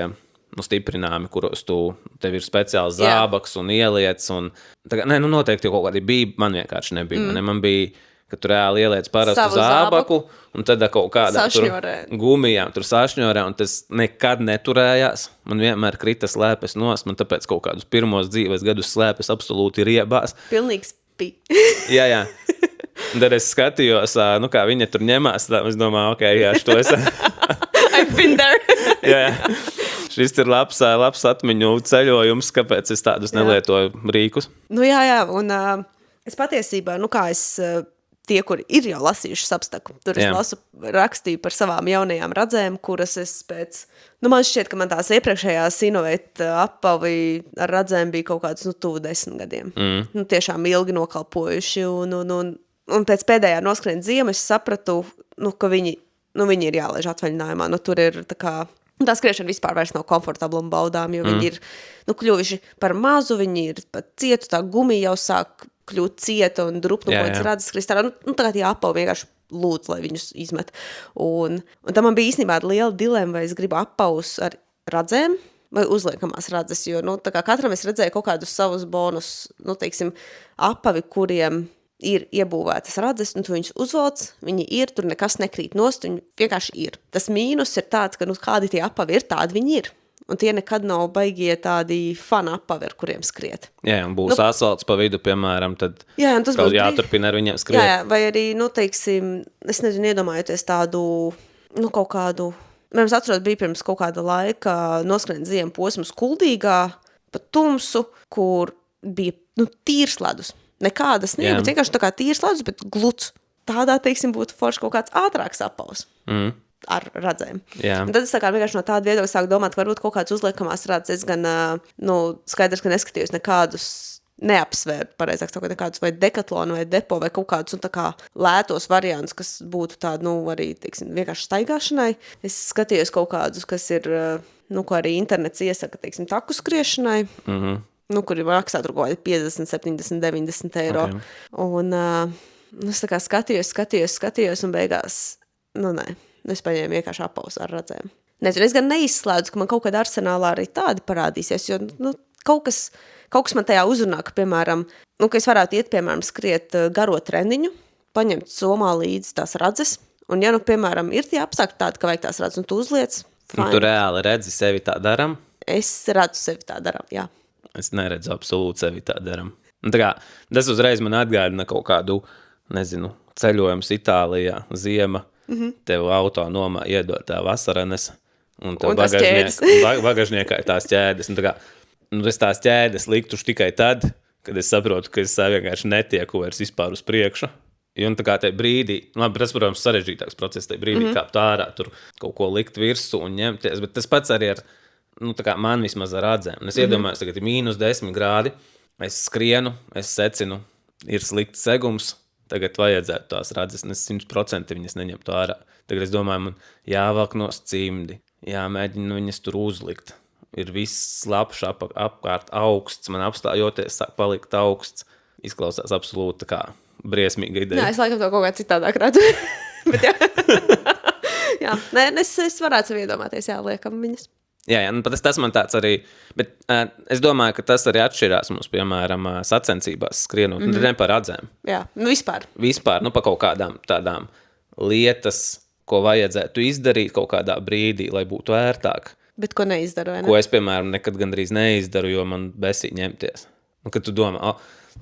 Nu, stiprinājumi, kuros tev ir speciāls zābaks un ieliec. Un, nu, noteikti kaut kādi bija, man vienkārši nebija. Man bija, ka tu reāli ieliec parastu zābaku, un tad kaut kādā tur gumijām tur sašņorē, un tas nekad neturējās. Man vienmēr krita slēpes nost, man tāpēc kaut kādus pirmos dzīves gadus slēpes absolūti riebās. Pilnīgs pi. Jā. Un tad es skatījos, nu, kā viņa tur ņemās, tā es domāju, ok, jā, šito es... I've been there. Jā. Šis ir labs atmiņu ceļojums, kāpēc es tādus nelietoju rīkus. Nu jā, un es patiesībā, nu kā es, tie, kuri ir jau lasījuši Substack, tur es rakstīju par savām jaunajām radzēm, kuras es pēc, nu man šķiet, ka man tās iepriekšējās Innovate apavi ar radzēm bija kaut kāds, nu, tuvu 10 gadiem. Nu, tiešām ilgi nokalpojuši, un pēc pēdējā noskrien ziema es sapratu, nu, ka viņi ir jālaiž atvaļinājumā, nu, tur ir tā kā... Tā skriešana vispār vairs nav komfortabla un baudām, jo viņi ir, nu, kļuvuši par mazu, viņi ir pat cietu, tā gumija jau sāk kļūt cieta un drupnu, ko es radzes kristālā. Nu, tagad jāapav vienkārši lūdzu, lai viņus izmet. Un tam man bija īstenībā liela dilema, vai es gribu apavus ar radzēm vai uzliekamās radzes, jo, nu, tā kā katram es redzēju kaut kādus savus bonus, nu, teiksim, apavi, kuriem ir iebūvētas radzes, un tu viņus uzvelc, viņi ir, tur nekas nekrīt nost, viņi vienkārši ir. Tas mīnus ir tāds, ka, nu, kādi tie apavi ir, tādi viņi ir. Un tie nekad nav baigie tādi fana apavi, ar kuriem skriet. Jā, un būs asfalts pa vidu, piemēram, tad tas būs jāturpina ar viņiem skriet. Jā, vai arī, nu, teiksim, es nezinu, iedomājoties tādu, nu, kaut kādu, mēs atceros, bija pirms kaut kāda laika noskrien ziemu posmus Kuldīgā, pa tumsu, kur bija, nu, tīrs ledus. Nekādas nebūtu, vienkārši tā kā tīrs ledus, bet gluds. Tādā, teiksim, būtu forši kaut kāds ātrāks apavs ar radzēm. Un tad es tā kā vienkārši no tāda viedokļa sāku domāt, ka varbūt kaut kāds uzliekamās radzes gan, nu, skaidrs, ka neskatījos nekādus, neapsvērt, pareizāk sakot, nekādus vai Decathlon vai Depo vai kaut kādus, un tā kā lētos variants, kas būtu tādi, nu, arī, teiksim, vienkārši staigāšanai. Es skatījos kaut kādus, kas ir, nu, ko arī internets iesaka, teiksim, taku skriešanai. kuri maksā tur kaut kādi 50, 70, 90 eiro. Okay. Un es tā kā skatījos un beigās, es paņēmu vienkārši apausu ar radzēm. Nezinu, es gan neizslēdzu, ka man kaut kādā arsenālā arī tādi parādīsies, jo kaut kas man tajā uzrunā, ka, piemēram, ka es varētu iet, piemēram, skriet garo treniņu, paņemt somā līdzi tās radzes, un ja, piemēram, ir tie apstākļi tādi, ka vajag tās radzes, un tu uzliec, fine. Tu reāli redzi sevi tā daram? Es redzu sevi tā daram, jā. Es neredzu absolūti sevi tā daram. Tas uzreiz man atgādina kaut kādu, nezinu, ceļojums Itālijā, ziema, tev auto nomā iedod tā vasaranes, un tev bagažniekā ir tās ķēdes. Es tās ķēdes liktuši tikai tad, kad es saprotu, ka es vienkārši netieku vairs vispār uz priekšu. Un tā kā tajā brīdī, tas, protams, sarežģītāks process, tajā brīdī kāpt ārā, tur kaut ko likt virsu un ņemties, bet tas pats arī ar, tā kā man vismaz ar radzēm. Un es iedomājos, tagad ir -10 grādi, es skrienu, es secinu, ir slikts segums, tagad vajadzētu tās radzes, un es 100% viņas neņemtu ārā. Tagad es domāju, man jāvelk no cimdi, jāmēģina viņas tur uzlikt. Ir viss labs apkārt augsts, man apstājoties sāk palikt augsts. Izklausās absolūti tā kā briesmīga ideja. Jā, es laikam to kaut kā citādāk redzu. Bet jā. Jā, es varētu sev iedomāties, liekam viņas. Jā, tas man tāds arī, bet es domāju, ka tas arī atšķirās mums, piemēram, sacensībās skrienot, ne par radzēm. Jā, vispār. Vispār, pa kaut kādām tādām lietas, ko vajadzētu izdarīt kaut kādā brīdī, lai būtu ērtāk. Bet ko neizdaru, vai ne? Ko es, piemēram, nekad gandrīz neizdaru, jo man besī ņemties. Un, kad tu domā,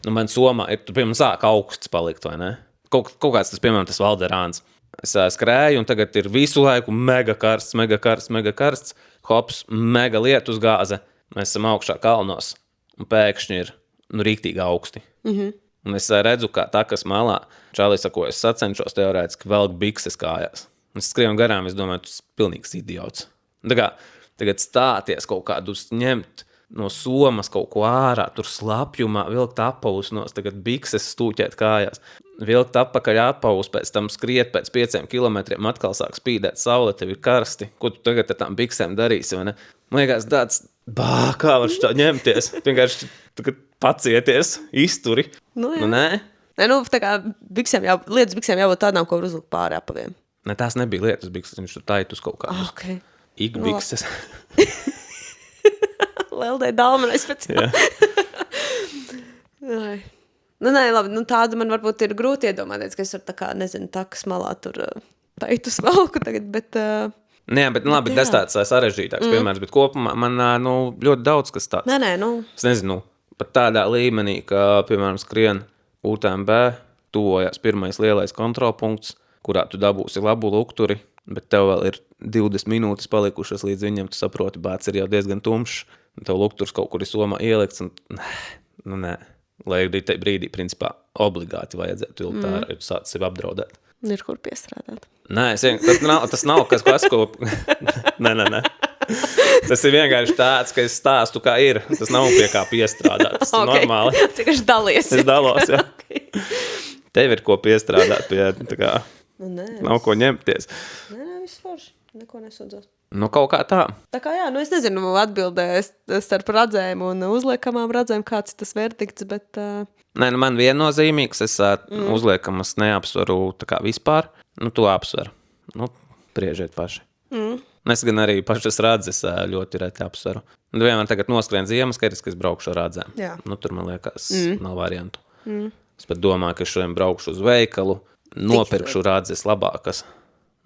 man somā ir, tu, piemēram, sāk augsts palikt, vai ne? Kaut kāds tas, piemēram, tas Valderāns. Es skrēju, un tagad ir visu laiku mega karsts. Hops, mega lietus gāze. Mēs esam augšā kalnos, un pēkšņi ir, rīktīgi augsti. Un es redzu, kā tā, kas malā, čalis, ko es sacenšos teorētiski, velk bikses kājās. Un es skrienu garām, es domāju, tas ir pilnīgs idiots. Tagad stāties kaut kādus ņemt no somas kaut ko ārā, tur slapjumā, vilkt apausnos, tagad bikses stūķēt kājās, vilkt apakaļ apaus, pēc tam skriet pēc 5 kilometriem, atkal sāk spīdēt saule, tev ir karsti, ko tu tagad ar tām biksēm darīsi, vai ne? Man liekas tāds, kā var šitā ņemties, vienkārši tagad pacieties, izturi, nē? Tā kā lietas biksēm jābūt tādām, ko var uzlikt pāri apaviem. Ne, tās nebija lietas bikses, viņš tur taitus kaut kādus. Okay. Bikses. Leldē dalmanais pēc tā. Labi, tādu man varbūt ir grūti iedomāties, ka es varu tā kā, nezinu, takas malā tur taitus valku tagad, bet... Nē, bet labi, tas tāds sarežģītāks piemērs, bet kopumā man ļoti daudz kas tāds. Nē. Es nezinu, pat tādā līmenī, ka, piemēram, skrien UTMB, tuvojās pirmais lielais kontrolpunkts, kurā tu dabūsi labu lukturi, bet tev vēl ir 20 minūtes palikušas līdz viņam, tu saproti, bāds ir jau diezgan tumšs, un tev lukturs kaut kur ir somā ielikts, un nē, lai arī te brīdī, principā, obligāti vajadzētu ilgt ārā, ja tu sāc sevi apdraudēt. Ir kur piestrādāt. Nē, tas nav kas, ko... Nē. Tas ir vienkārši tāds, ka es stāstu, kā ir. Tas nav pie kā piestrādāt, tas ir normāli. Tikai dalies. Es dalos, jā. Okay. Tev ir ko piestrādāt pie, tā kā, nav ko ņemties. Nē, viss forši, neko nesūdzos. Kaut kā tā. Tā kā jā, es nezinu, atbildēju starp radzēm un uzliekamām radzēm, kāds tas verdikts, bet... Nē, man viennozīmīgs, es uzliekamas neapsvaru tā kā vispār. Tu apsver. Priežiet paši. Es gan arī pašas radzes ļoti reti apsveru. Vienmēr tagad noskrien ziemaskeris, ka es braukšu ar radzēm. Jā. Tur man liekas, nav variantu. Es pat domāju, ka es šodien braukšu uz veikalu, nopirkšu radzes labākas.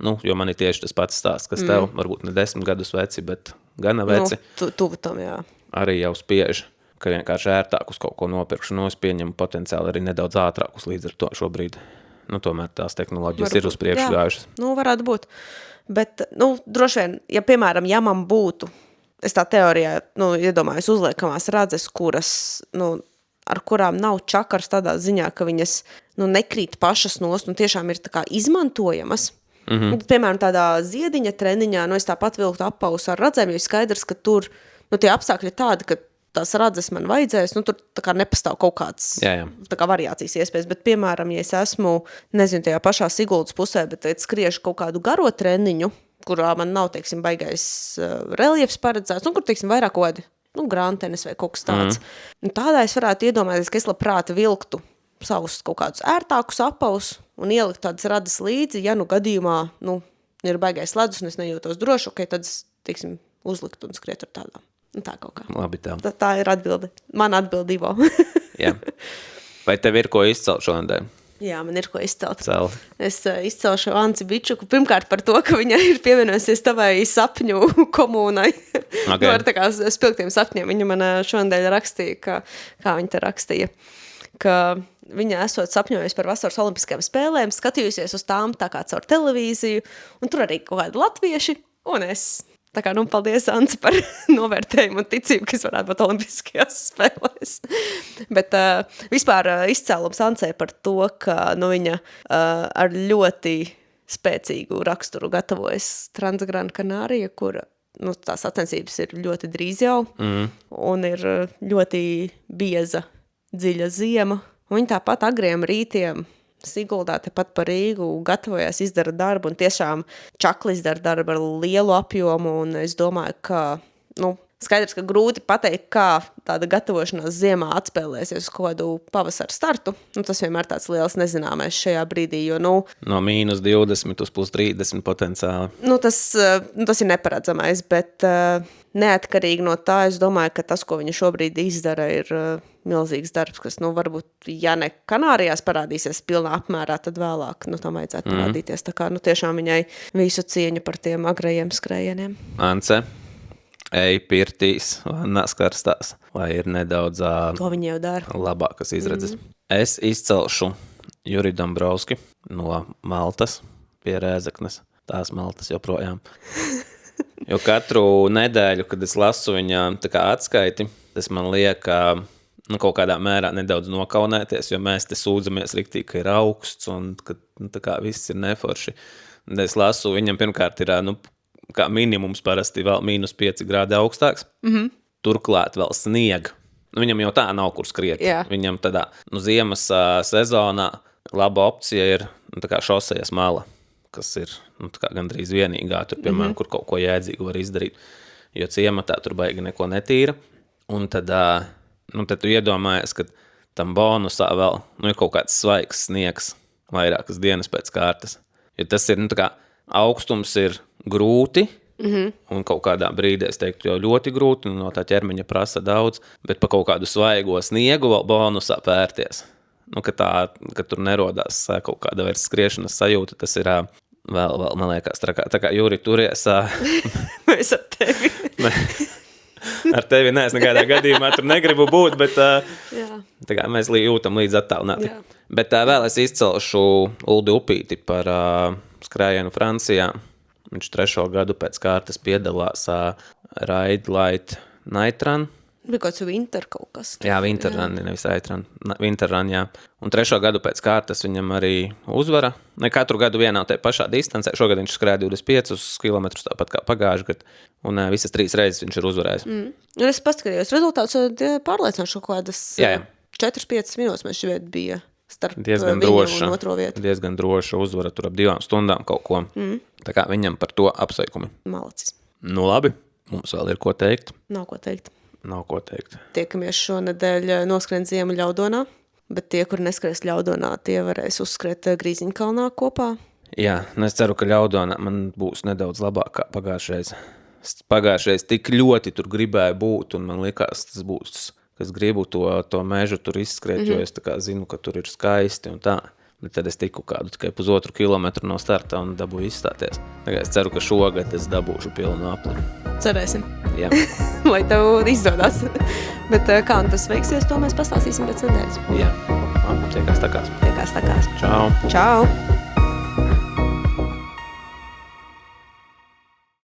Jo man ir tieši tas pats stāsts, kas tev, varbūt ne 10 gadus veci, bet gana veci. Tuvu tam, jā. Arī jau spiež, ka vienkārši ērtākus kaut ko nopirkšu. Es pieņemu potenciāli arī nedaudz ātrākus līdz ar to šobrīd. Tomēr tās tehnoloģijas ir uz priekšu gājušas. Varētu būt. Bet, droši vien, ja, piemēram, ja man būtu, es tā teorijā, iedomājos uzliekamās radzes, kuras, ar kurām nav čakars tādā ziņā, ka viņas, nekrīt pašas nost un tiešām ir tā kā izmantojamas. Piemēram, tādā ziediņa treniņā, es tāpat vilktu apausu ar radzēm, jo skaidrs, ka tur, tie apstākļi tādi, ka tās radzes man vajadzēs, tur tā kā nepastāv kaut kāds tā kā variācijas iespējas, bet, piemēram, ja es esmu, nezinu, tajā pašā Siguldas pusē, bet skriešu kaut kādu garo treniņu, kurā man nav, teiksim, baigais reljefs paredzēts, kur, teiksim, vairāk kādi grantenes vai kaut kas tāds. Un tādā es varētu iedomāties, ka es labprāt vilktu savus kaut kādus ērtākus apavus un ielikt tādas radas līdzi, ja gadījumā, ir baigais ledus un es nejūtos droši, tad es, teiksim, uzlikt un skriet ar tādām. Tā kaut kā. Labi tev. Tā ir atbilde. Man atbildībā. Jā. Vai tev ir ko izcelt šonadēļ? Jā, man ir ko izcelt. Cel. Es izcelšu Anci Bičuku pirmkārt par to, ka viņa ir pievienojusies tavai sapņu komunai. Okay. Ar tā kā spilgtiem sapņiem. Viņa man šonadēļ rakstīja, kā viņa te rakstīja, ka viņa esot sapņojusi par vasaras olimpiskajām spēlēm, skatījusies uz tām tā kā caur televīziju, un tur arī kaut kādi latvieši, un es. Tā kā, paldies, Anci, par novērtējumu un ticību, kas varētu būt olimpiskajās spēlēs. Bet vispār izcēlums Ancei par to, ka viņa ar ļoti spēcīgu raksturu gatavojas Transgran Canaria, kur tās sacensības ir ļoti drīz jau, un ir ļoti bieza, dziļa ziema. Un viņa tāpat agriem rītiem Siguldā tepat par Rīgu gatavojās, izdara darbu un tiešām čakli izdara darbu ar lielu apjomu un es domāju, ka, skaidrs, ka grūti pateikt, kā tāda gatavošanās ziemā atspēlēsies uz kaut kādu pavasara startu. Tas vienmēr tāds liels nezināmais šajā brīdī, jo, no -20 uz +30 potenciāli. Tas ir neparedzamais, bet neatkarīgi no tā, es domāju, ka tas, ko viņa šobrīd izdara, ir milzīgs darbs, kas, varbūt, ja ne Kanārijās parādīsies pilnā apmērā, tad vēlāk, tam vajadzētu parādīties. Tā kā, tiešām viņai visu cieņu par tiem agrajiem skrējieniem. Ance, ej pirtīs, vannās karstās, lai ir nedaudz to viņa jau dara. Labākas izredzes. Es izcelšu Juri Dombrovski no Maltas pie Rēzeknes. Tās Maltas joprojām. Jo katru nedēļu, kad es lasu viņa tā kā atskaiti, tas man liek kaut kādā mērā nedaudz nokaunēties, jo mēs te sūdzamies riktīgi, ka ir augsts un ka tā kā viss ir neforši. Un es lasu, viņam pirmkārt ir, kā minimums parasti vēl -5 grādi augstāks. Turklāt vēl sniega. Viņam jau tā nav kur skriet. Jā. Viņam tādā ziemas sezonā laba opcija ir tā kā šosejas mala, kas ir tā kā gandrīz vienīgā, tur, piemēram, kur kaut ko jēdzīgu var izdarīt, jo ciematā tur baigi neko netīra. Un tad tu iedomājies, ka tam bonusā vēl ir kaut kāds svaigs sniegs vairākas dienas pēc kārtas. Jo tas ir, tā kā augstums ir grūti, un kaut kādā brīdī, es teiktu, jau ļoti grūti, un no tā ķermeņa prasa daudz, bet pa kaut kādu svaigo sniegu vēl bonusā pērties. Ka tur nerodās kaut kāda vairs skriešanas sajūta, tas ir vēl man liekas, tā kā Juri turies. Mēs ar tevi. Ar tevi nees nekādā gadījumā tur negribu būt, bet tā kā mēs jūtam līdz attālināti. Bet vēl es izcelšu Uldi Upīti par skrējienu Francijā. Viņš 3. gadu pēc kārtas piedalās Ride Light Night Run. Bija kaut kāds Winter kaut kas. Jā, Winter Run, nevis Night Run. Winter Run, jā. Un 3. gadu pēc kārtas viņam arī uzvara. Ne katru gadu vienā tajā pašā distancē. Šogad viņš skrēja 25 km, tāpat kā pagājuši gadu. Un visas 3 reizes viņš ir uzvarējis. Un es paskatījos rezultātus, pārliecināšu kaut kādas 4-5 minūtes man šķiet bija starp viņu un otro vietu. Diezgan droša uzvara tur ap 2 stundām kaut ko. Tā kā viņam par to apsveikumi. Malacis. Labi, mums vēl ir ko teikt. Nav ko teikt. Tiekamies šonedēļ noskrien ziemu Ļaudonā, bet tie, kur neskries Ļaudonā, tie varēs uzskriet Grīziņkalnā kopā. Jā, es ceru, ka Ļaudonā man būs nedaudz labāk kā pagājušreiz. Pagājušreiz tik ļoti tur gribēju būt, un man likās, tas būs, kas gribu to mežu tur izskriet, jo es tā kā zinu, ka tur ir skaisti un tā. Bet tad es tiku kādu tikai 1,5 kilometru no starta un dabūju izstāties. Tagad es ceru, ka šogad es dabūšu pilnu apli. Cerēsim. Jā. Lai tev izdodas. Bet kā un tas veiksies, to mēs pastāstīsim pēc nedēļas. Jā. Tiekās takās. Čau. Čau.